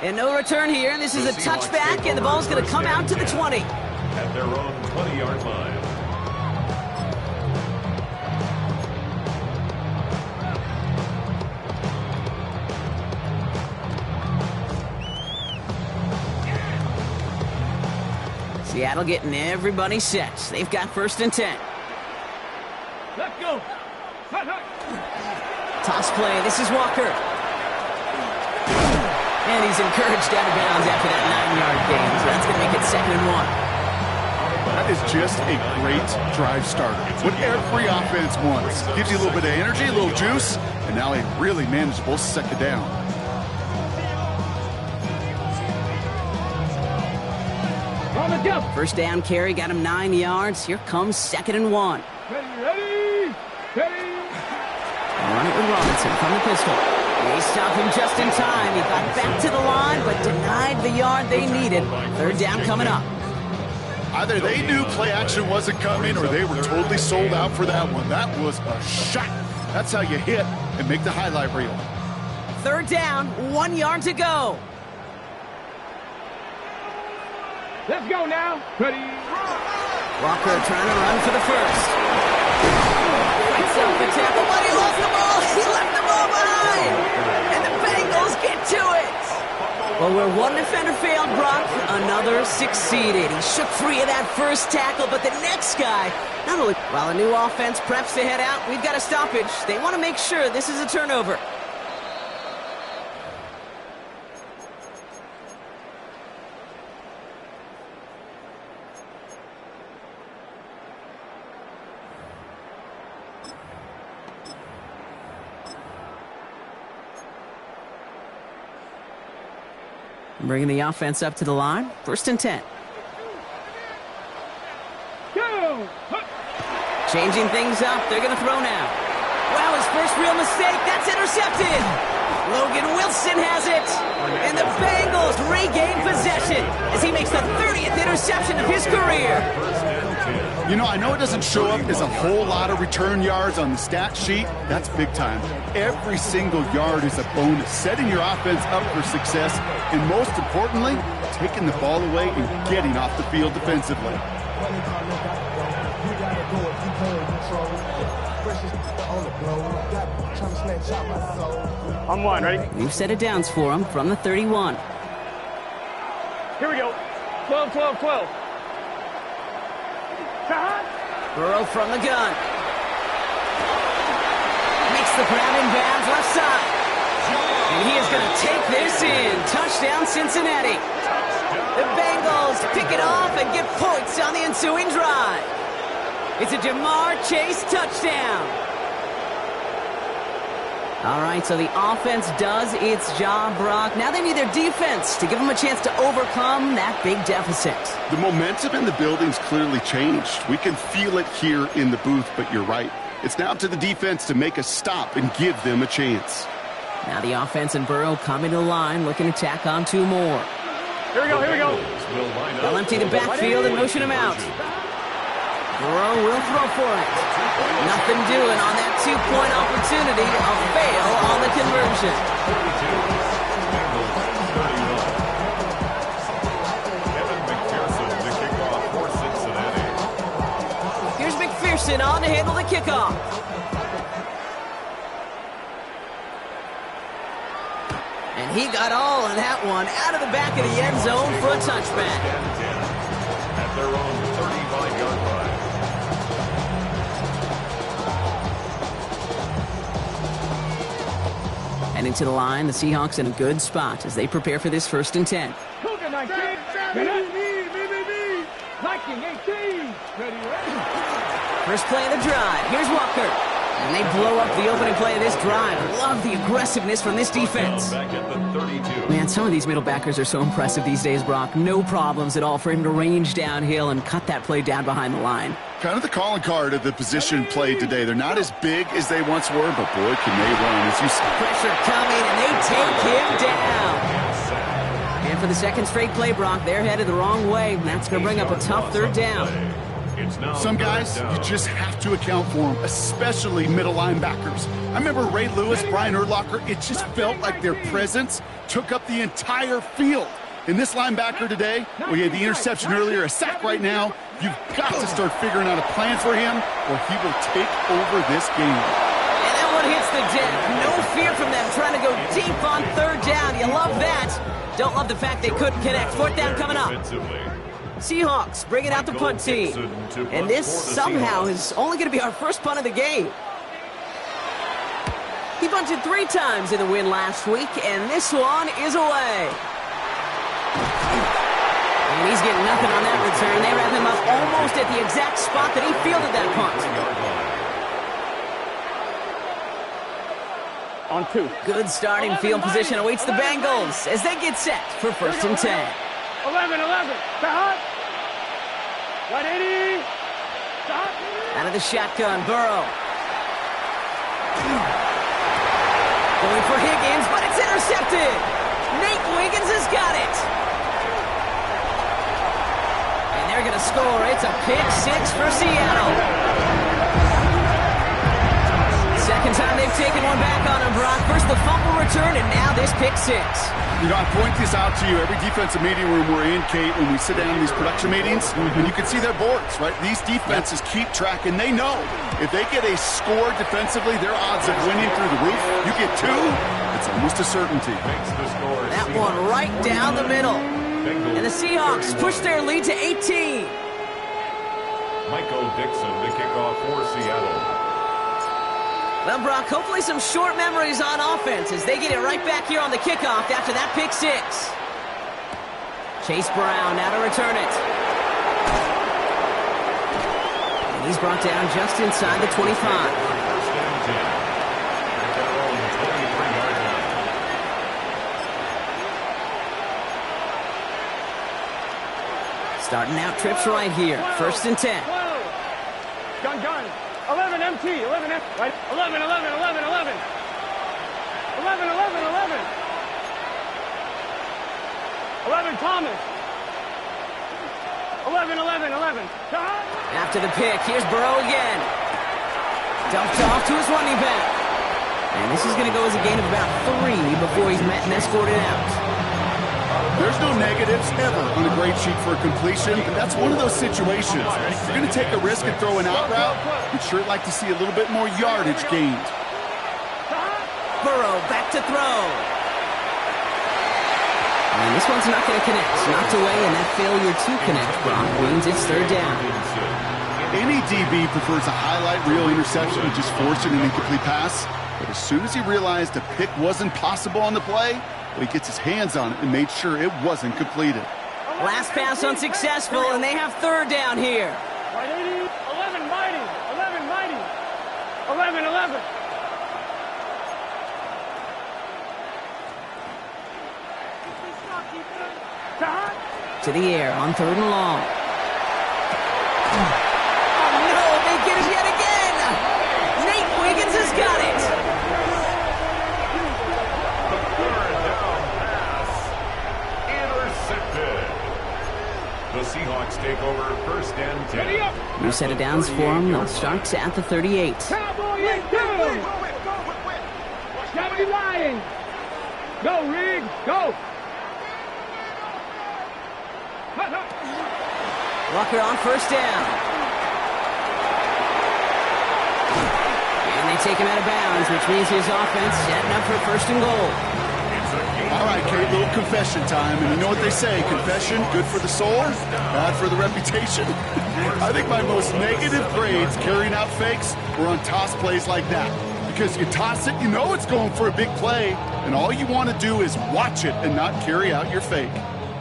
Speaker 1: And no return here. This is a touchback, and the ball's going to come out to the 20.
Speaker 2: At their own 20-yard line.
Speaker 1: Seattle getting everybody set. They've got 1st and 10.
Speaker 3: Let's go.
Speaker 1: Toss play. This is Walker. And he's encouraged out of bounds after that 9-yard gain. So that's going to make it 2nd and 1.
Speaker 4: That is just a great drive starter. What every offense wants. Gives you a little bit of energy, a little juice, and now a really manageable 2nd down.
Speaker 1: First down carry got him 9 yards. Here comes 2nd and 1.
Speaker 3: Ready.
Speaker 1: Run it with Robinson from the pistol. They stop him just in time. He got back to the line, but denied the yard they needed. 3rd down coming up.
Speaker 4: Either they knew play action wasn't coming or they were totally sold out for that one. That was a shot. That's how you hit and make the highlight reel.
Speaker 1: 3rd down, 1 yard to go.
Speaker 3: Let's go now. Ready.
Speaker 1: Walker trying to run for the first. Fights off the tackle, but he lost the ball. He left the ball behind. And the Bengals get to it. Well, where one defender failed, Brock, another succeeded. He shook free of that first tackle, but the next guy, not only while a new offense preps to head out, we've got a stoppage. They want to make sure this is a turnover. Bringing the offense up to the line. 1st and 10.
Speaker 3: Go.
Speaker 1: Changing things up. They're going to throw now. Wow, his first real mistake. That's intercepted. Logan Wilson has it. And the Bengals regain possession as he makes the 30th interception of his career.
Speaker 4: You know, I know it doesn't show up as a whole lot of return yards on the stat sheet. That's big time. Every single yard is a bonus, setting your offense up for success, and most importantly, taking the ball away and getting off the field defensively.
Speaker 3: I'm 1, ready?
Speaker 1: We've set it downs for him from the 31.
Speaker 3: Here we go. 12.
Speaker 1: Burrow from the gun. Makes the grab in bounds left side. And he is going to take this in. Touchdown, Cincinnati. The Bengals pick it off and get points on the ensuing drive. It's a Jamar Chase touchdown. All right, so the offense does its job, Brock. Now they need their defense to give them a chance to overcome that big deficit.
Speaker 4: The momentum in the building's clearly changed. We can feel it here in the booth, but you're right. It's now up to the defense to make a stop and give them a chance.
Speaker 1: Now the offense and Burrow come into the line, looking to tack on two more.
Speaker 3: Here we go, here we go.
Speaker 1: They'll empty the backfield and motion him out. Burrow will throw for it. Nothing doing on that two-point opportunity. A fail on the conversion. Here's McPherson on to handle the kickoff. And he got all of that one out of the back of the end zone for a touchback.
Speaker 2: At their own 35-yard line.
Speaker 1: Heading to the line, the Seahawks in a good spot as they prepare for this 1st and 10. First play of the drive. Here's Walker. And they blow up the opening play of this drive. Love the aggressiveness from this defense.
Speaker 2: Back at the 32.
Speaker 1: Man, some of these middle backers are so impressive these days, Brock. No problems at all for him to range downhill and cut that play down behind the line.
Speaker 4: Kind of the calling card of the position played today. They're not as big as they once were, but boy, can they run. As you see.
Speaker 1: Pressure coming, and they take him down. And for the second straight play, Brock, they're headed the wrong way, and that's going to bring up a tough 3rd down.
Speaker 4: Some guys, you just have to account for them, especially middle linebackers. I remember Ray Lewis, Brian Urlacher, it just felt like their presence took up the entire field. In this linebacker today, we had the interception earlier, a sack right now. You've got to start figuring out a plan for him, or he will take over this game.
Speaker 1: And that one hits the deck. No fear from them trying to go deep on 3rd down. You love that. Don't love the fact they couldn't connect. 4th down coming up. Seahawks bringing out the punt team. And this somehow is only going to be our first punt of the game. He punted 3 times in the win last week, and this one is away. And he's getting nothing on that return. They wrap him up almost at the exact spot that he fielded that punt.
Speaker 3: On 2.
Speaker 1: Good starting field position awaits the Bengals as they get set for 1st and 10.
Speaker 3: 11. Stop. 180. Stop.
Speaker 1: Out of the shotgun, Burrow. Going for Higgins, but it's intercepted. Nate Wiggins has got it. And they're going to score. It's a pick 6 for Seattle. Second time they've taken one back on him, Brock. First the fumble return, and now this pick 6.
Speaker 4: You know, I point this out to you every defensive meeting room we're in, Kate, when we sit down in these production meetings, and you can see their boards, right? These defenses keep track, and they know if they get a score defensively, their odds of winning through the roof. You get 2, it's almost a certainty.
Speaker 1: That one right down the middle. And the Seahawks push their lead to 18.
Speaker 2: Michael Dixon to kick off for Seattle.
Speaker 1: Well, Brock, hopefully some short memories on offense as they get it right back here on the kickoff after that pick 6. Chase Brown now to return it. And he's brought down just inside the 25.
Speaker 2: First and 10. At their own 23-yard line.
Speaker 1: Starting out trips right here. 1st and 10.
Speaker 3: Gun. 11 MT. 11 MT. Right. 11. 11 Thomas. 11.
Speaker 1: After the pick, here's Burrow again. Dumped off to his running back. And this is going to go as a gain of about 3 before he's met and escorted out.
Speaker 4: There's no negatives ever on a grade sheet for a completion, but that's one of those situations. If you're going to take a risk and throw an out route, you'd sure like to see a little bit more yardage gained.
Speaker 1: Burrow back to throw. And this one's not going to connect. Knocked away, and that failure to connect, Brock, means it's 3rd down.
Speaker 4: Any DB prefers a highlight reel interception to just forcing an incomplete pass. But as soon as he realized a pick wasn't possible on the play, well, he gets his hands on it and made sure it wasn't completed.
Speaker 1: Last pass unsuccessful, and they have third down here.
Speaker 3: 11 mighty. 11 mighty. 11, 11.
Speaker 1: To the air on third and long. Oh, no, they get it yet again. Nate Wiggins has got it.
Speaker 2: Third down pass. Intercepted. The Seahawks take over first and 10.
Speaker 1: New set of downs for them. They'll start at the 38.
Speaker 3: Cowboy is down. Gotta be lying. Go, Riggs. Go.
Speaker 1: Walker on first down. And they take him out of bounds, which means his offense setting up for first and goal.
Speaker 4: All right, Kate, little confession time. And you know what they say, confession, good for the soul, bad for the reputation. I think my most negative grades carrying out fakes were on toss plays like that. Because you toss it, you know it's going for a big play, and all you want to do is watch it and not carry out your fake.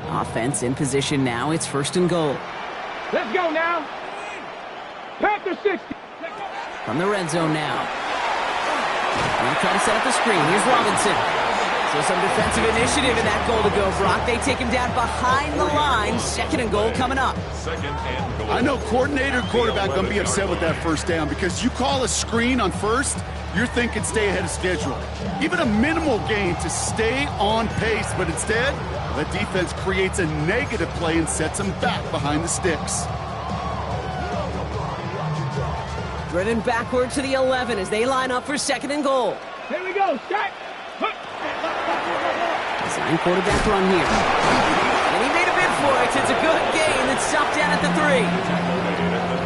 Speaker 1: Offense in position now. It's first and goal.
Speaker 3: Let's go now. Panther 60.
Speaker 1: From the red zone now. They'll try to set up the screen. Here's Robinson. So some defensive initiative in that goal to go, Brock. They take him down behind the line. Second and goal coming up.
Speaker 2: Second and goal.
Speaker 4: I know coordinator and quarterback going to be upset with that first down because you call a screen on first, you're thinking stay ahead of schedule. Even a minimal gain to stay on pace, but instead, the defense creates a negative play and sets them back behind the sticks.
Speaker 1: Driven backward to the 11 as they line up for second and goal.
Speaker 3: Here we go. Strike.
Speaker 1: Design quarterback run here. And he made a bid for it. It's a good gain that's stopped down at the 3.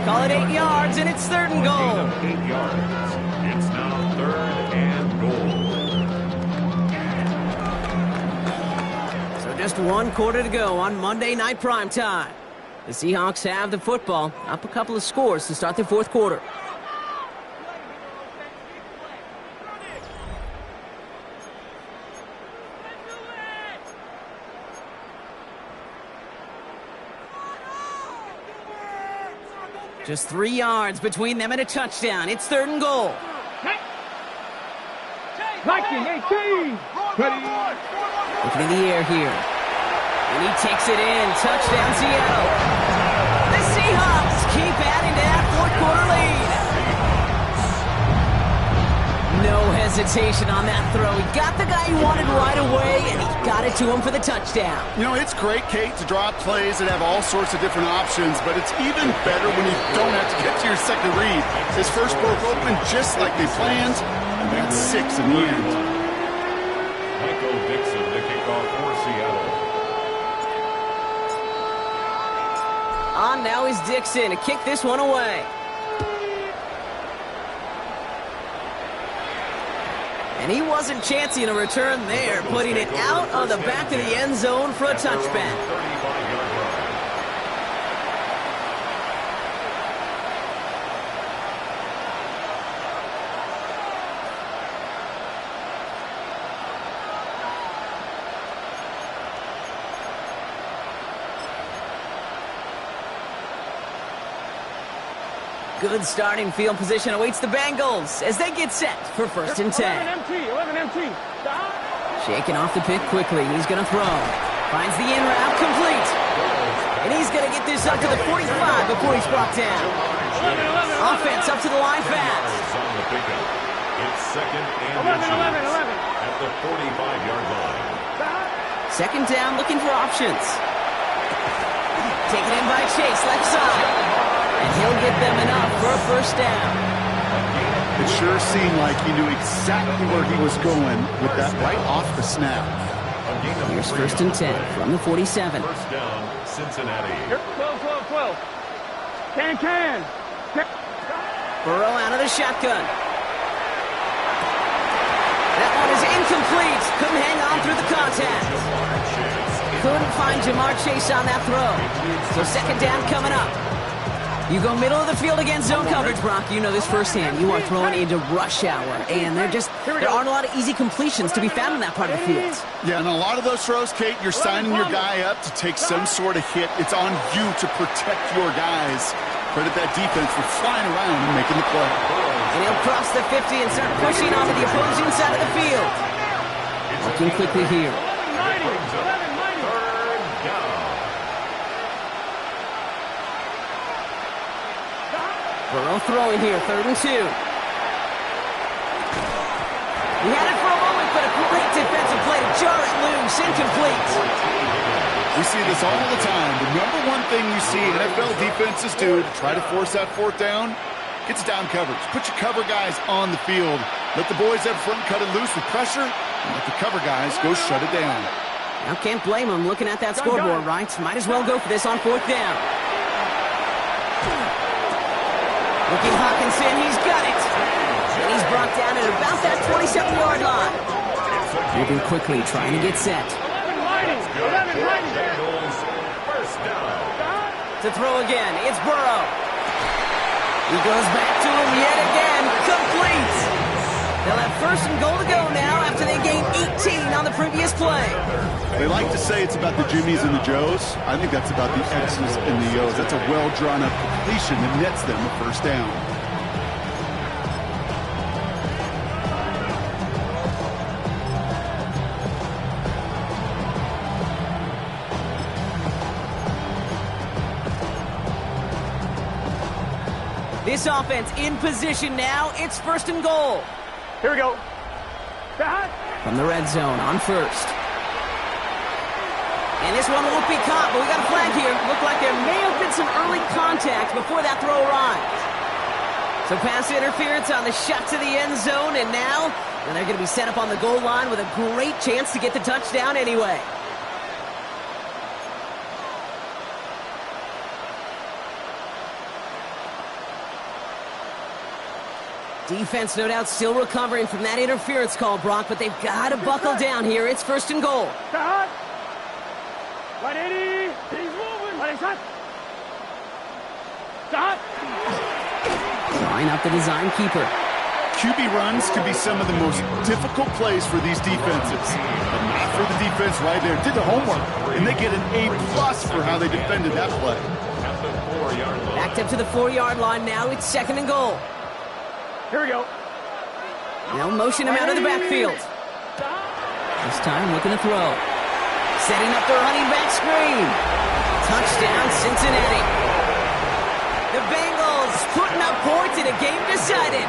Speaker 1: Call it 8 yards, and it's third and goal.
Speaker 2: 8 yards. It's now third and goal.
Speaker 1: So just 1 quarter to go on Monday Night Primetime. The Seahawks have the football, up a couple of scores to start the fourth quarter. Just 3 yards between them and a touchdown. It's third and goal.
Speaker 3: Viking 18.
Speaker 1: Looking in the air here. And he takes it in. Touchdown, Seattle. The Seahawks keep adding to that fourth quarter lead. No hesitation on that throw. He got the guy he wanted right away, and he got it to him for the touchdown.
Speaker 4: You know, it's great, Kate, to draw up plays and have all sorts of different options, but it's even better when you don't have to get to your second read. His first broke open just like they planned, and that's 6 in the end.
Speaker 2: Michael Dixon, the kickoff for Seattle.
Speaker 1: On now is Dixon to kick this one away. And he wasn't chancing a return there, putting it out of the back of the end zone for a touchback.
Speaker 2: 35-yard line.
Speaker 1: Good starting field position awaits the Bengals as they get set for first and 10.
Speaker 3: 11 MT.
Speaker 1: Shaking off the pick quickly. He's going to throw. Finds the in route complete. And he's going to get this up to the 45 before he's brought down.
Speaker 3: 11.
Speaker 1: Offense up to the line fast.
Speaker 2: On the pickup. It's second and
Speaker 3: 11.
Speaker 2: at the 45-yard line.
Speaker 1: Second down, looking for options. Taken in by Chase, left side. And he'll get them enough for a first down.
Speaker 4: It sure seemed like he knew exactly where he was going with that right off the snap.
Speaker 1: Here's first and 10 from the 47.
Speaker 2: First down, Cincinnati.
Speaker 3: 12. Can.
Speaker 1: Burrow out of the shotgun. That one is incomplete. Couldn't hang on through the contact. Couldn't find Jamar Chase on that throw. So second down coming up. You go middle of the field against zone coverage, Brock. You know this firsthand. You are throwing into rush hour, and there aren't a lot of easy completions to be found in that part of the field.
Speaker 4: Yeah, and a lot of those throws, Kate, you're signing your guy up to take some sort of hit. It's on you to protect your guys. Credit that defense for flying around and making the play.
Speaker 1: And he'll cross the 50 and start pushing onto the opposing side of the field. Working quickly here. Burrow throwing here, 3rd and 2. He had it for a moment, but a great defensive play to jar it loose, incomplete.
Speaker 4: We see this all the time. The number one thing you see NFL defenses do to try to force that 4th down, gets down coverage. Put your cover guys on the field. Let the boys up front cut it loose with pressure, and let the cover guys go shut it down.
Speaker 1: Now can't blame him looking at that scoreboard, right? Might as well go for this on 4th down. Looking Hawkinson, he's got it. And he's brought down at about that 27-yard line. Moving quickly, trying to get set. To throw again, it's Burrow. He goes back to him yet again, complete. They'll have 1st and goal to go now after they gained 18 on the previous play.
Speaker 4: They like to say it's about the Jimmies and the Joes. I think that's about the X's and the O's. That's a well-drawn-up completion that nets them a 1st down.
Speaker 1: This offense in position now. It's 1st and goal.
Speaker 3: Here we go.
Speaker 1: From the red zone on 1st. And this one won't be caught, but we got a flag here. Looked like there may have been some early contact before that throw arrived. So pass interference on the shot to the end zone, and now they're going to be set up on the goal line with a great chance to get the touchdown anyway. Defense, no doubt, still recovering from that interference call, Brock, but they've got to buckle down here. It's 1st and goal.
Speaker 3: Stop. 180. He's moving. Ready, shot. Stop.
Speaker 1: Line up the design keeper.
Speaker 4: QB runs can be some of the most difficult plays for these defenses. But not for the defense right there. Did the homework, and they get an A+ for how they defended that play.
Speaker 1: Backed up to the 4-yard line now. It's 2nd and goal.
Speaker 3: Here we go.
Speaker 1: They'll motion him out of the backfield. This time looking to throw. Setting up the running back screen. Touchdown, Cincinnati. The Bengals putting up points in a game decided.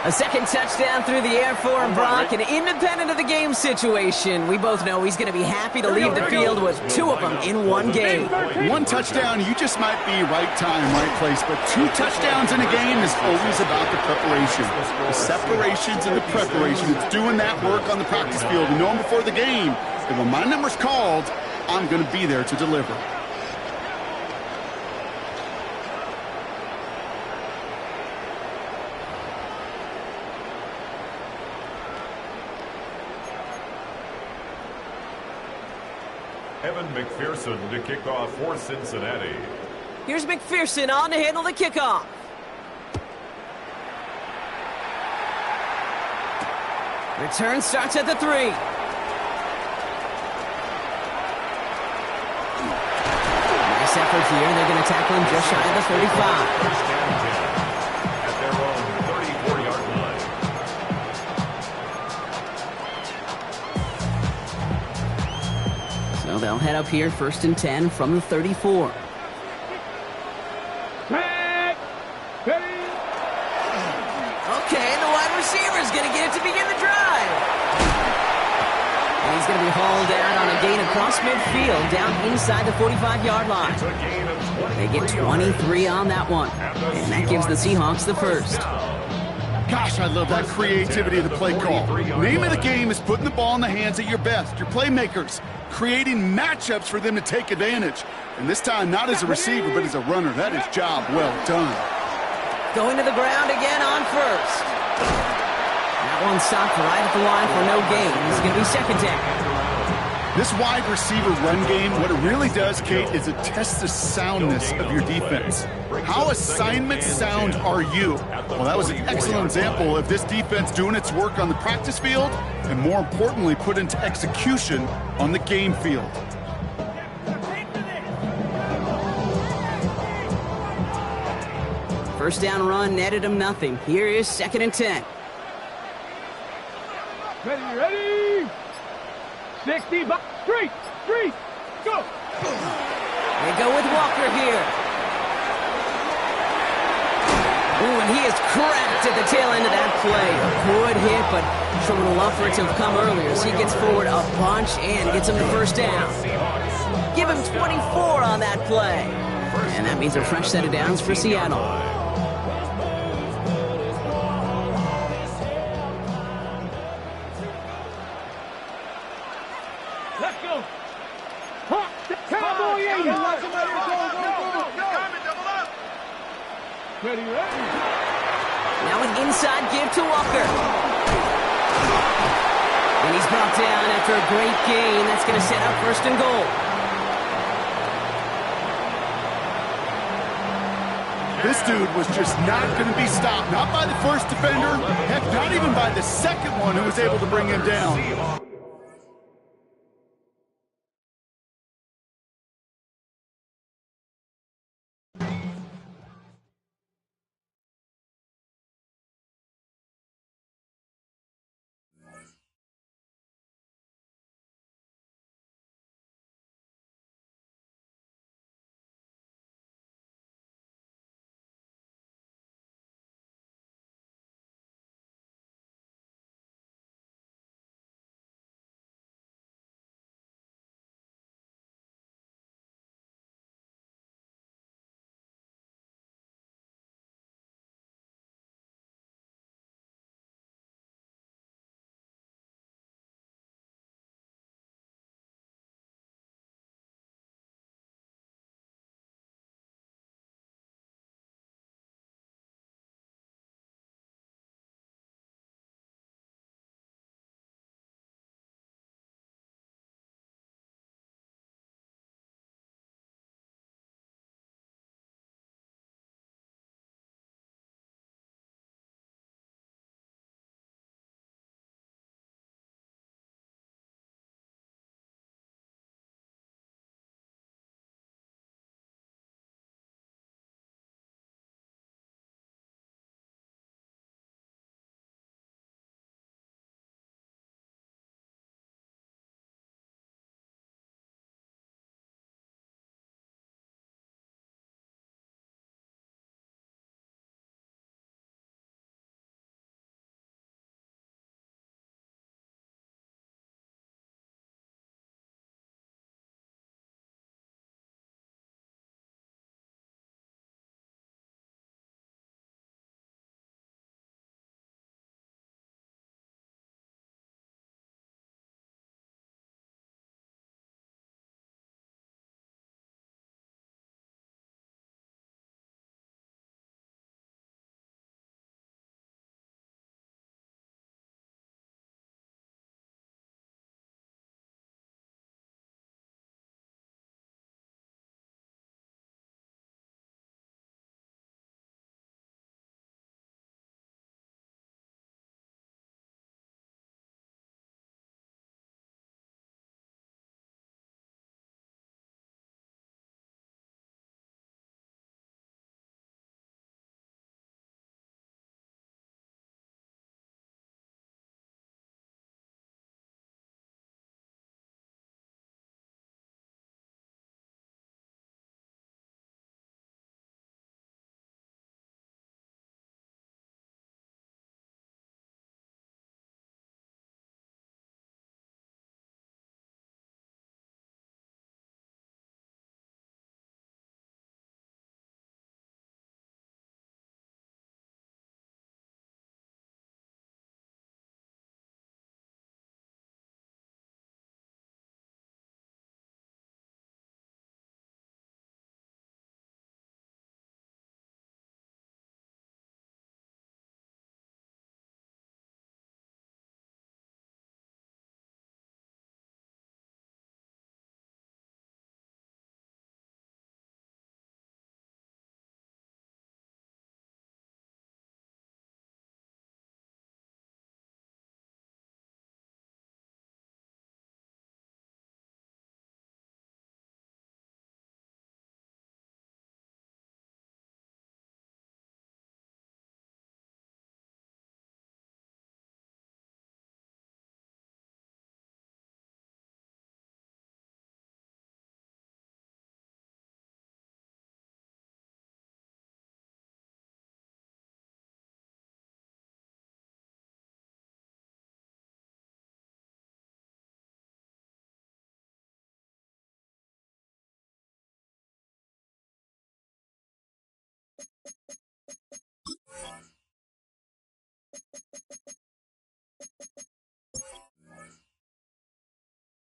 Speaker 1: A 2nd touchdown through the air for him, Brock, and independent of the game situation, we both know he's going to be happy to leave the field with 2 of them in one game.
Speaker 4: 1 touchdown, you just might be right time, right place, but 2 touchdowns in a game is always about the preparation. The separations and the preparation. It's doing that work on the practice field and knowing before the game that when my number's called, I'm going to be there to deliver.
Speaker 2: Evan McPherson to kick off for Cincinnati.
Speaker 1: Here's McPherson on to handle the kickoff. Return starts at the 3. Nice effort here. They're going to tackle him just shy of the 35.
Speaker 2: At their own 34-yard line.
Speaker 1: So they'll head up here, 1st and 10 from the 34. Okay, the wide receiver's going to get it to begin the drive. And he's going to be hauled out on a gain across midfield, down inside the 45-yard line. They get 23 on that one, and that gives the Seahawks the 1st.
Speaker 4: Gosh, I love that creativity of the play call. Name of the game is putting the ball in the hands of your best, your playmakers, creating matchups for them to take advantage. And this time, not as a receiver, but as a runner. That is job well done.
Speaker 1: Going to the ground again on 1st. That one stopped right at the line for no gain. This is going to be 2nd down.
Speaker 4: This wide receiver run game, what it really does, Kate, is it tests the soundness of your defense. How assignment sound are you? Well, that was an excellent example of this defense doing its work on the practice field and, more importantly, put into execution on the game field.
Speaker 1: First down run netted him nothing. Here is 2nd and 10.
Speaker 3: Ready? 60, straight, go!
Speaker 1: They go with Walker here. Ooh, and he is cracked at the tail end of that play. Good hit, but Sherman would love for it to have come earlier as he gets forward a bunch and gets him the first down. Give him 24 on that play. And that means a fresh set of downs for Seattle.
Speaker 3: Let's go! Cowboy 80!
Speaker 5: Go!
Speaker 3: Ready?
Speaker 1: Now an inside give to Walker. And he's brought down after a great gain. That's going to set up 1st and goal.
Speaker 4: This dude was just not going to be stopped. Not by the first defender. Heck, not even by the second one who was able to bring him down.